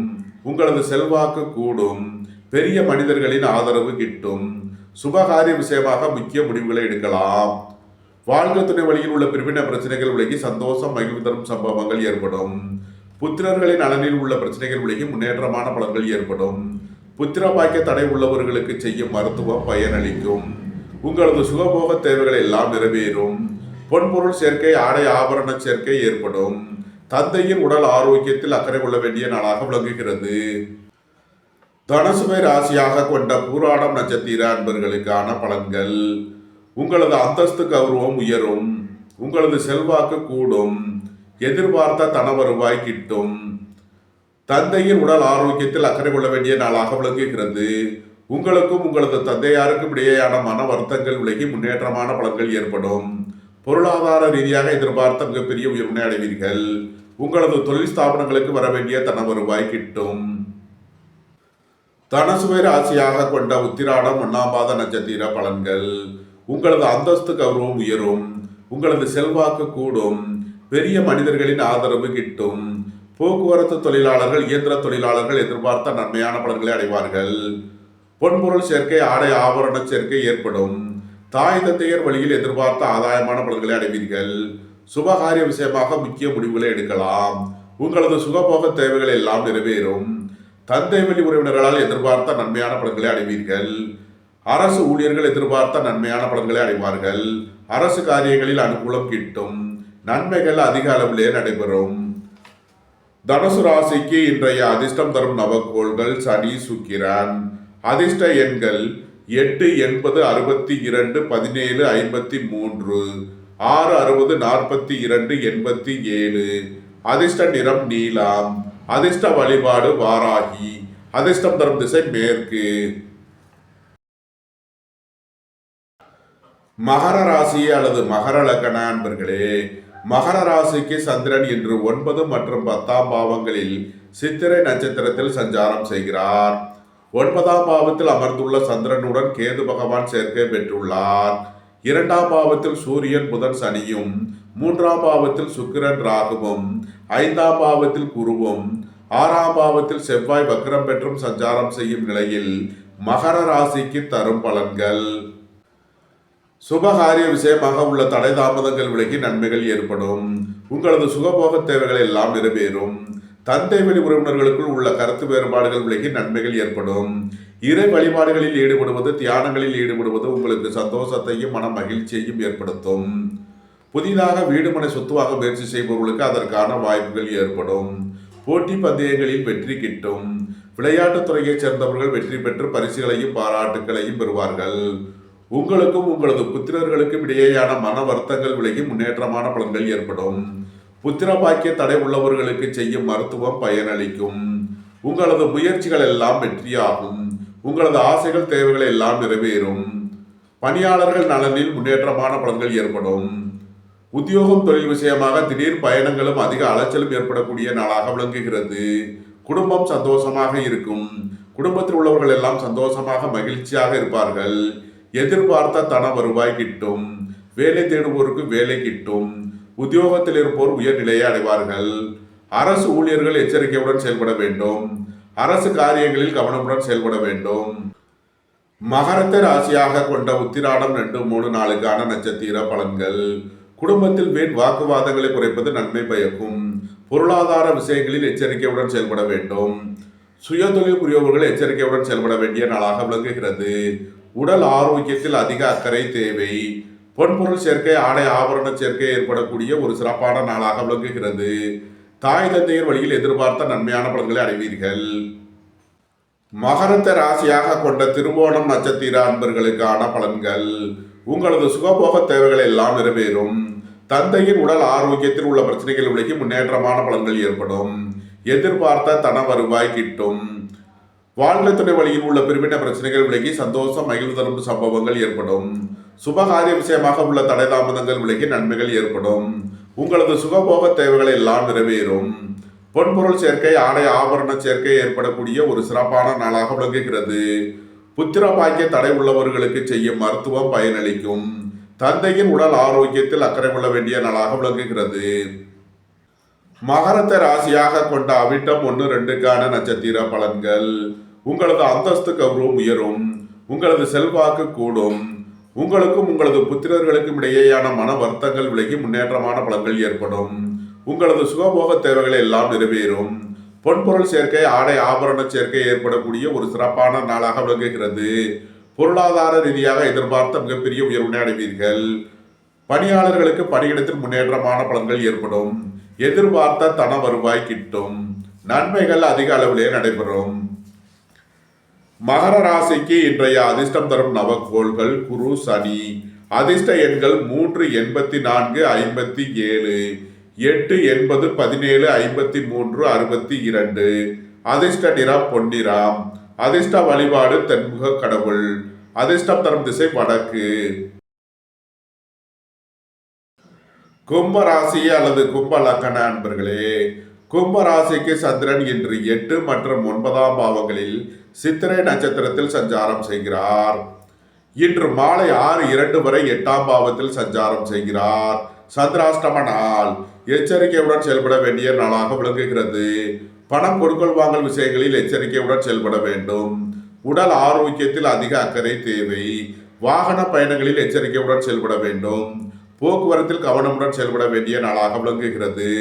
உங்களது செல்வாக்கு கூடும். பெரிய மனிதர்களின் ஆதரவு கிட்டும். சுபகாரிய விஷயமாக முக்கிய முடிவுகளை எடுக்கலாம். வாழ்க்கை துணை வழியில் உள்ள பிரிவின பிரச்சனைகள் விலகி சந்தோஷம் மகிழ்வு தரும் சம்பவங்கள் ஏற்படும். புத்திரர்களின் நலனில் உள்ள பிரச்சனைகள் விலகி முன்னேற்றமான பலன்கள் ஏற்படும். புத்திர பாக்கிய தடை உள்ளவர்களுக்கு செய்யும் மருத்துவம் பயனளிக்கும். உங்களது சுகபோக தேவைகள் எல்லாம் நிறைவேறும். பொன்பொருள் சேர்க்கை ஆடை ஆபரண சேர்க்கை ஏற்படும். தந்தையின் உடல் ஆரோக்கியத்தில் அக்கறை கொள்ள வேண்டிய நாளாக விளங்குகிறது. தனுசுவை ராசியாக கொண்ட பூராடம் நட்சத்திர அன்பர்களுக்கான பலன்கள். உங்களது அந்தஸ்து கௌரவம் உயரும். உங்களது செல்வாக்கு கூடும். எதிர்பார்த்த தன வருவாய் கிட்டும். தந்தையின் உடல் ஆரோக்கியத்தில் அக்கறை கொள்ள வேண்டிய நாளாக விளங்குகிறது. உங்களுக்கும் உங்களது தந்தையாருக்கும் இடையேயான மன வருத்தங்கள் விலகி முன்னேற்றமான பலன்கள் ஏற்படும். பொருளாதார ரீதியாக எதிர்பார்த்த மிகப்பெரிய உயர்வினை அடைவீர்கள். உங்களது தொழில் ஸ்தாபனங்களுக்கு வர வேண்டிய தன வருவாய் கிட்டும். தனுசுவை ராசியாக கொண்ட உத்திராடம் 1ஆம் பாத நட்சத்திர பலன்கள். உங்களது அந்தஸ்து கௌரவம் உயரும். உங்களது செல்வாக்கு கூடும். பெரிய மனிதர்களின் ஆதரவு கிட்டும். போக்குவரத்து தொழிலாளர்கள் இயந்திர தொழிலாளர்கள் எதிர்பார்த்த நன்மையான பலன்களை அடைவார்கள். பொன்பொருள் சேர்க்கை ஆடை ஆபரண சேர்க்கை ஏற்படும். தாய் தந்தையர் வழியில் எதிர்பார்த்த ஆதாயமான பலன்களை அடைவீர்கள். சுபகாரிய விஷயமாக முக்கிய முடிவுகளை எடுக்கலாம். உங்களது சுகபோக தேவைகள் எல்லாம் நிறைவேறும். தந்தை வழி உறவினர்களால் எதிர்பார்த்த நன்மையான பலன்களை அடைவீர்கள். அரசு ஊழியர்கள் எதிர்பார்த்த நன்மையான பலன்களை அடைவார்கள். அரசு காரியங்களில் அனுகூலம் கிட்டும். நன்மைகள் அதிக அளவிலே நடைபெறும். தனுசு ராசிக்கு இன்றைய அதிர்ஷ்டம் தரும் நவக்கோள்கள் சனி சுக்கிரன். அதிர்ஷ்ட எண்கள் 8, 80, 62, 17, 53, 6, 60, 42, 87. அதிர்ஷ்ட நிறம் நீலம். அதிர்ஷ்ட வழிபாடு வாராகி. அதிர்ஷ்டம் தரும் திசை மேற்கு. மகர ராசி அல்லது மகர லக்ன அன்பர்களே, மகர ராசிக்கு சந்திரன் இன்று 9 மற்றும் 10ஆம் பாவங்களில் சித்திரை நட்சத்திரத்தில் சஞ்சாரம் செய்கிறார். 9ஆம் பாவத்தில் அமர்ந்துள்ள சந்திரனுடன் கேது பகவான் சேர்க்கை பெற்றுள்ளார். 2ஆம் பாவத்தில் சூரியன் புதன் சனியும், 3ஆம் பாவத்தில் சுக்கிரன் ராகுவும், 5ஆம் பாவத்தில் குருவும், 6ஆம் பாவத்தில் செவ்வாய் வக்ரம் பெற்றும் சஞ்சாரம் செய்யும் நிலையில் மகர ராசிக்கு தரும் பலன்கள். சுபகாரிய விஷயமாக உள்ள தடை தாமதங்கள் விலகி நன்மைகள் ஏற்படும். உங்களது சுகபோக தேவைகள் எல்லாம் நிறைவேறும். தந்தை வழி உறவினர்களுக்குள் உள்ள கருத்து வேறுபாடுகள் விலகி நன்மைகள் ஏற்படும். இறை வழிபாடுகளில் ஈடுபடுவது, தியானங்களில் ஈடுபடுவது உங்களுக்கு சந்தோஷத்தையும் மன மகிழ்ச்சியையும் ஏற்படுத்தும். புதிதாக வீடு மனை சொத்து வாங்க முயற்சி செய்பவர்களுக்கு அதற்கான வாய்ப்புகள் ஏற்படும். போட்டி பந்தயங்களில் வெற்றி கிட்டும். விளையாட்டுத் துறையைச் சேர்ந்தவர்கள் வெற்றி பெற்று பரிசுகளையும் பாராட்டுகளையும் பெறுவார்கள். உங்களுக்கும் உங்களது புத்திரர்களுக்கும் இடையேயான மன வருத்தங்கள் விலகி முன்னேற்றமான பலன்கள் ஏற்படும். புத்திர பாக்கிய தடை உள்ளவர்களுக்கு செய்யும் மருத்துவம் பயனளிக்கும். உங்களது முயற்சிகள் எல்லாம் வெற்றியாகும். உங்களது ஆசைகள் தேவைகள் எல்லாம் நிறைவேறும். பணியாளர்கள் நலனில் முன்னேற்றமான பலன்கள் ஏற்படும். உத்தியோகம் தொழில் விஷயமாக திடீர் பயணங்களும் அதிக அலைச்சலும் ஏற்படக்கூடிய நாளாக விளங்குகிறது. குடும்பம் சந்தோஷமாக இருக்கும். குடும்பத்தில் உள்ளவர்கள் எல்லாம் சந்தோஷமாக மகிழ்ச்சியாக இருப்பார்கள். எதிர்பார்த்த தன வருவாய் கிட்டும். வேலை தேடுவோருக்கு வேலை கிட்டும். உத்தியோகத்தில் இருப்போர் உயர்நிலையை அடைவார்கள். அரசு ஊழியர்கள் எச்சரிக்கையுடன் செயல்பட வேண்டும். அரசு காரியங்களில் கவனமுடன் செயல்பட வேண்டும். மகரத்தை ராசியாக கொண்ட உத்திராடம் 2, 3 நாளுக்கான நட்சத்திர பலன்கள். குடும்பத்தில் வீண் வாக்குவாதங்களை குறைப்பது நன்மை பயக்கும். பொருளாதார விஷயங்களில் எச்சரிக்கையுடன் செயல்பட வேண்டும். சுயதொழில் புரியவர்கள் எச்சரிக்கையுடன் செயல்பட வேண்டிய நாளாக விளங்குகிறது. உடல் ஆரோக்கியத்தில் அதிக அக்கறை தேவை. பொன்பொருள் சேர்க்கை, ஆடை ஆபரண சேர்க்கை ஏற்படக்கூடிய ஒரு சிறப்பான நாளாக விளங்குகிறது. தாய் தந்தையர் வழியில் எதிர்பார்த்த நன்மையான பலன்களை அடைவீர்கள். மகரத்தை ராசியாக கொண்ட திருவோணம் நட்சத்திர அன்பர்களுக்கான பலன்கள். உங்களது சுகபோக தேவைகள் எல்லாம் நிறைவேறும். தந்தையின் உடல் ஆரோக்கியத்தில் உள்ள பிரச்சனைகள் விலகி முன்னேற்றமான பலன்கள் ஏற்படும். எதிர்பார்த்த தன வருவாய் கிட்டும். வாழ்க்கை துணை வழியில் உள்ள பிரிவின பிரச்சனைகள் விலகி சந்தோஷம் மகிழ்வு தரும் சம்பவங்கள் ஏற்படும். சுபகாரிய விஷயமாக உள்ள தடை தாமதங்கள் விலகி நன்மைகள் ஏற்படும். உங்களது சுகபோக தேவைகள் எல்லாம் நிறைவேறும். பொன்பொருள் சேர்க்கை, ஆடை ஆபரண சேர்க்கை ஏற்படக்கூடிய ஒரு சிறப்பான நாளாக விளங்குகிறது. புத்திர பாக்கிய தடை உள்ளவர்களுக்கு செய்யும் மருத்துவம் பயனளிக்கும். தந்தையின் உடல் ஆரோக்கியத்தில் அக்கறை கொள்ள வேண்டிய நாளாக விளங்குகிறது. மகரத்தை ராசியாக கொண்ட அவிட்டம் 1, 2க்கான நட்சத்திர பலன்கள். உங்களது அந்தஸ்து கௌரவம் உயரும். உங்களது செல்வாக்கு கூடும். உங்களுக்கும் உங்களது புத்திரர்களுக்கும் இடையேயான மன வருத்தங்கள் விலகி முன்னேற்றமான பலன்கள் ஏற்படும். உங்களது சுகபோக தேவைகள் எல்லாம் நிறைவேறும். பொன்பொருள் சேர்க்கை, ஆடை ஆபரண சேர்க்கை ஏற்படக்கூடிய ஒரு சிறப்பான நாளாக விளங்குகிறது. பொருளாதார ரீதியாக எதிர்பார்த்த மிகப்பெரிய உயர்வினை அடைவீர்கள். பணியாளர்களுக்கு பணியிடத்தில் முன்னேற்றமான பலன்கள் ஏற்படும். எதிர்பார்த்த தன வருவாய் கிட்டும். நன்மைகள் அதிக அளவிலே நடைபெறும். மகர ராசிக்கு இன்றைய அதிர்ஷ்டம் தரும் நவகோள்கள் குரு, சனி. அதிர்ஷ்ட எண்கள் 3, 84, 57, 8, 80, 17, 53, 62. அதிர்ஷ்ட நிறம் பொன்னிறம். அதிர்ஷ்ட வழிபாடு தென்முக கடவுள். அதிர்ஷ்டம் தரும் திசை வடக்கு. கும்ப ராசி அல்லது கும்ப லக்கண அன்பர்களே, கும்ப ராசிக்கு சந்திரன் இன்று 8 மற்றும் 9ஆம் பாவங்களில் சித்திரை நட்சத்திரத்தில் சஞ்சாரம் செய்கிறார். இன்று மாலை 6:02 வரை 8ஆம் பாவத்தில் சஞ்சாரம் செய்கிறார். சந்திராஷ்டம நாள். எச்சரிக்கையுடன் செயல்பட வேண்டிய நாளாக விளங்குகிறது. பணம் கொடுக்கல் வாங்கல் விஷயங்களில் எச்சரிக்கையுடன் செயல்பட வேண்டும். உடல் ஆரோக்கியத்தில் அதிக அக்கறை தேவை. வாகன பயணங்களில் எச்சரிக்கையுடன் செயல்பட வேண்டும். போக்குவரத்தில் கவனமுடன் செயல்பட வேண்டிய நாளாக விளங்குகிறது.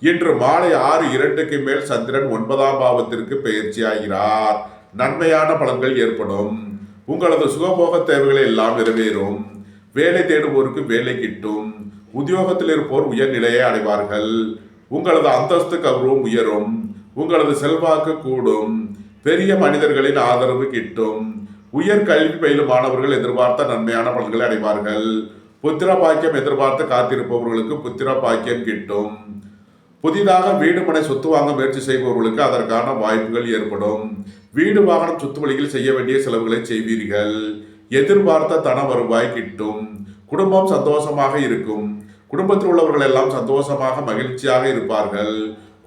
இன்று மாலை 6:02க்கு மேல் சந்திரன் 9ஆம் பாவத்திற்கு பெயர்ச்சியாகிறார். நன்மையான பலன்கள் ஏற்படும். உங்களது சுகபோக தேவைகளை எல்லாம் நிறைவேறும். வேலை தேடுவோருக்கு வேலை கிட்டும். உத்தியோகத்தில் இருப்போர் உயர்நிலையை அடைவார்கள். உங்களது அந்தஸ்து கௌரவம் உயரும். உங்களது செல்வாக்கு கூடும். பெரிய மனிதர்களின் ஆதரவு கிட்டும். உயர் கல்வி பயிலும் மாணவர்கள் எதிர்பார்த்த நன்மையான பலன்களை அடைவார்கள். புத்திர பாக்கியம் எதிர்பார்த்து காத்திருப்பவர்களுக்கு புத்திர பாக்கியம் கிட்டும். புதிதாக வீடு மனை சொத்து வாங்க முயற்சி செய்பவர்களுக்கு அதற்கான வாய்ப்புகள் ஏற்படும். வீடு வாகனம் சொத்து வழியில் செய்ய வேண்டிய செலவுகளை செய்வீர்கள். எதிர்பார்த்த தன வருவாய் கிட்டும். குடும்பம் சந்தோஷமாக இருக்கும். குடும்பத்தில் உள்ளவர்கள் எல்லாம் சந்தோஷமாக மகிழ்ச்சியாக இருப்பார்கள்.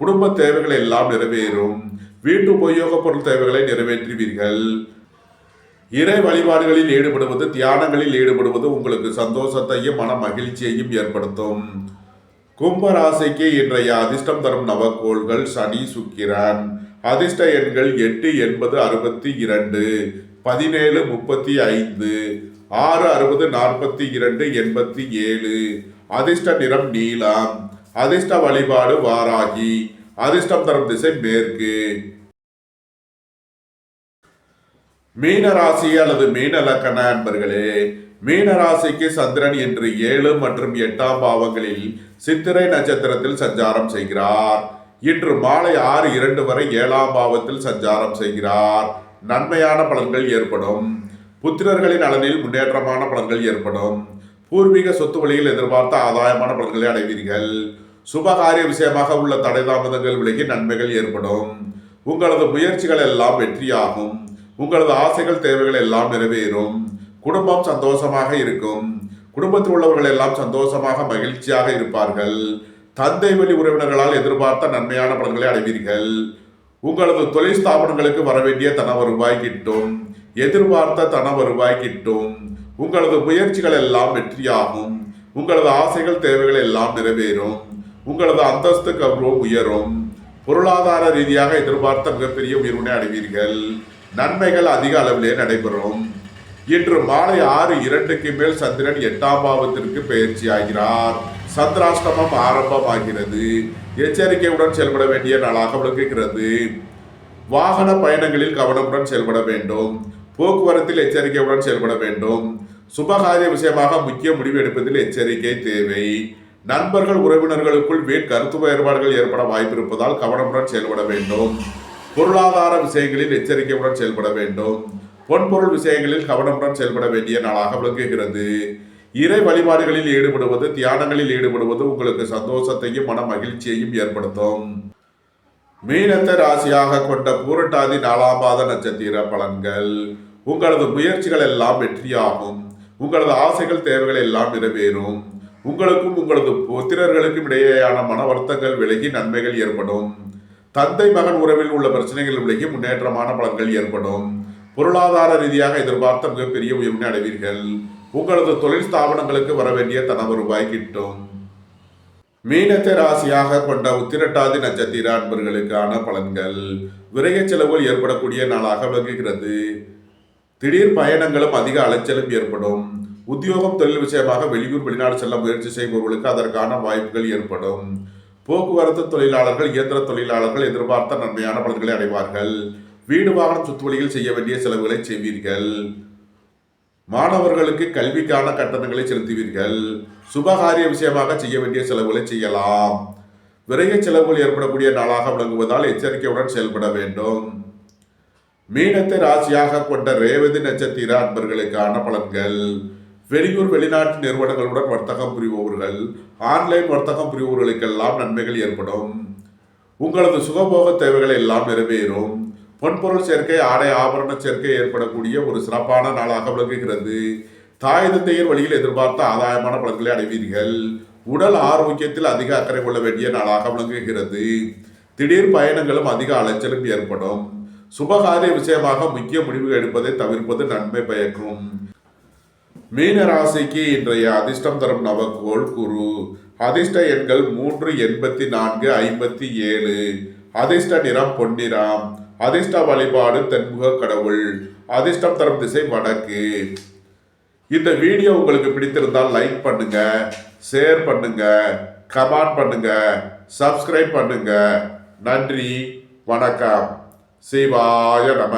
குடும்ப தேவைகள் எல்லாம் நிறைவேறும். வீட்டு உபயோக பொருள் தேவைகளை நிறைவேற்றுவீர்கள். இறை வழிபாடுகளில் ஈடுபடுவது, தியானங்களில் ஈடுபடுவது உங்களுக்கு சந்தோஷத்தையும் மன மகிழ்ச்சியையும் ஏற்படுத்தும். கும்ப ராசிக்கு இன்றைய அதிர்ஷ்டம் தரும் நவகோள்கள் சனி, சுக்கிரன். அதிர்ஷ்ட எண்கள் 8, 80, 62, 17, 35. 6, 60, 42, 87. அதிர்ஷ்ட நிறம் நீலம். அதிர்ஷ்ட வழிபாடு வாராகி. அதிர்ஷ்டம் தரும் திசை மேற்கு. மீன ராசி அல்லது மீன லக்கண அன்பர்களே, மீன ராசிக்கு சந்திரன் இன்று 7 மற்றும் 8ஆம் பாவங்களில் சித்திரை நட்சத்திரத்தில் சஞ்சாரம் செய்கிறார். இன்று மாலை 6:02 வரை 7ஆம் பாவத்தில் சஞ்சாரம் செய்கிறார். நன்மையான பலன்கள் ஏற்படும். புத்திரர்களின் நலனில் முன்னேற்றமான பலன்கள் ஏற்படும். பூர்வீக சொத்து வழியில் எதிர்பார்த்த ஆதாயமான பலன்களை அடைவீர்கள். சுபகாரிய விஷயமாக உள்ள தடை தாமதங்கள் விலகி நன்மைகள் ஏற்படும். உங்களது முயற்சிகள் எல்லாம் வெற்றியாகும். உங்களது ஆசைகள் தேவைகள் எல்லாம் நிறைவேறும். குடும்பம் சந்தோஷமாக இருக்கும். குடும்பத்தில் உள்ளவர்கள் எல்லாம் சந்தோஷமாக மகிழ்ச்சியாக இருப்பார்கள். தந்தை வழி உறவினர்களால் எதிர்பார்த்த நன்மையான பலன்களை அடைவீர்கள். உங்களது தொழில் ஸ்தாபனங்களுக்கு வரவேண்டிய தன வருவாய் கிட்டும். எதிர்பார்த்த தன வருவாய் கிட்டும். உங்களது முயற்சிகள் எல்லாம் வெற்றியாகும். உங்களது ஆசைகள் தேவைகள் எல்லாம் நிறைவேறும். உங்களது அந்தஸ்து கௌரவம் உயரும். பொருளாதார ரீதியாக எதிர்பார்த்த மிகப்பெரிய உயர்வினை அடைவீர்கள். நன்மைகள் அதிக அளவிலே நடைபெறும். இன்று மாலை 6:02 மேல் சந்திரன் 8ஆம் பாவத்திற்கு பயிற்சி ஆகிறார். சந்திராஷ்டமம் ஆரம்பமாகிறது. எச்சரிக்கையுடன் செயல்பட வேண்டிய நாளாக விளங்குகிறது. வாகன பயணங்களில் கவனமுடன் செயல்பட வேண்டும். போக்குவரத்தில் எச்சரிக்கையுடன் செயல்பட வேண்டும். சுபகாரிய விஷயமாக முக்கிய முடிவு எடுப்பதில் எச்சரிக்கை தேவை. நண்பர்கள் உறவினர்களுக்குள் வீண் கருத்து வேறுபாடுகள் ஏற்பட வாய்ப்பு இருப்பதால் கவனமுடன் செயல்பட வேண்டும். பொருளாதார விஷயங்களில் எச்சரிக்கையுடன் செயல்பட வேண்டும். பொன்பொருள் விஷயங்களில் கவனமுடன் செயல்பட வேண்டிய நாளாக விளங்குகிறது. இறை வழிபாடுகளில் ஈடுபடுவது, தியானங்களில் ஈடுபடுவது உங்களுக்கு சந்தோஷத்தையும் மன மகிழ்ச்சியையும் ஏற்படுத்தும். மீனத்தை ராசியாக கொண்ட பூரட்டாதி 4ஆம் பாத நட்சத்திர பலன்கள். உங்களது முயற்சிகள் எல்லாம் வெற்றியாகும். உங்களது ஆசைகள் தேவைகள் எல்லாம் நிறைவேறும். உங்களுக்கும் உங்களது புத்திரர்களுக்கும் இடையேயான மன வருத்தங்கள் விலகி நன்மைகள் ஏற்படும். தந்தை மகன் உறவில் உள்ள பிரச்சனைகள் விலகி முன்னேற்றமான பலன்கள் ஏற்படும். பொருளாதார ரீதியாக எதிர்பார்த்த மிகப்பெரிய உயர்வினை அடைவீர்கள். உங்களது தொழில் ஸ்தாபனங்களுக்கு வரவேண்டிய தன வருவாய் கிட்டும். மீனத்தை ராசியாக கொண்ட உத்திரட்டாதி நட்சத்திர அன்பர்களுக்கான பலன்கள். விரய செலவுகள் ஏற்படக்கூடிய நாளாக விளங்குகிறது. திடீர் பயணங்களும் அதிக அலைச்சலும் ஏற்படும். உத்தியோகம் தொழில் விஷயமாக வெளியூர் வெளிநாடு செல்ல முயற்சி செய்பவர்களுக்கு அதற்கான வாய்ப்புகள் ஏற்படும். போக்குவரத்து தொழிலாளர்கள், இயந்திர தொழிலாளர்கள் எதிர்பார்த்த நன்மையான பலன்களை அடைவார்கள். வீடு வாகனம் சுற்றுவழியில் செய்ய வேண்டிய செலவுகளை செய்வீர்கள். மாணவர்களுக்கு கல்விக்கான கட்டணங்களை செலுத்துவீர்கள். சுபகாரிய விஷயமாக செய்ய வேண்டிய செலவுகளை செய்யலாம். விரைய செலவுகள் ஏற்படக்கூடிய நாளாக விளங்குவதால் எச்சரிக்கையுடன் செயல்பட வேண்டும். மீனத்தை ராசியாக கொண்ட ரேவதி நட்சத்திர அன்பர்களுக்கான பலன்கள். வெளியூர் வெளிநாட்டு நிறுவனங்களுடன் வர்த்தகம் புரிபவர்கள், ஆன்லைன் வர்த்தகம் புரிபவர்களுக்கெல்லாம் நன்மைகள் ஏற்படும். உங்களது சுகபோக தேவைகள் எல்லாம் நிறைவேறும். பொன்பொருள் சேர்க்கை, ஆடை ஆபரண சேர்க்கை ஏற்படக்கூடிய ஒரு சிறப்பான நாளாக விளங்குகிறது. தாய் தந்தையர் வழியில் எதிர்பார்த்த ஆதாயமான பலன்களை அடைவீர்கள். உடல் ஆரோக்கியத்தில் அதிக அக்கறை கொள்ள வேண்டிய நாளாக விளங்குகிறது. திடீர் பயணங்களும் அதிக அலைச்சலும் ஏற்படும். சுபகாரிய விஷயமாக முக்கிய முடிவுகள் எடுப்பதை தவிர்ப்பது நன்மை பயக்கும். மீன ராசிக்கு இன்றைய அதிர்ஷ்டம் தரும் நவக்கோள் குரு. அதிர்ஷ்ட எண்கள் 3, 84, 57. அதிர்ஷ்ட நிறம் பொன்னிறம். அதிர்ஷ்ட வழிபாடு தென்முக கடவுள். அதிர்ஷ்டம் தரும் திசை வடக்கு. இந்த வீடியோ உங்களுக்கு பிடித்திருந்தால் லைக் பண்ணுங்க, ஷேர் பண்ணுங்க, கமெண்ட் பண்ணுங்க, சப்ஸ்கிரைப் பண்ணுங்க. நன்றி, வணக்கம். சிவாய நம.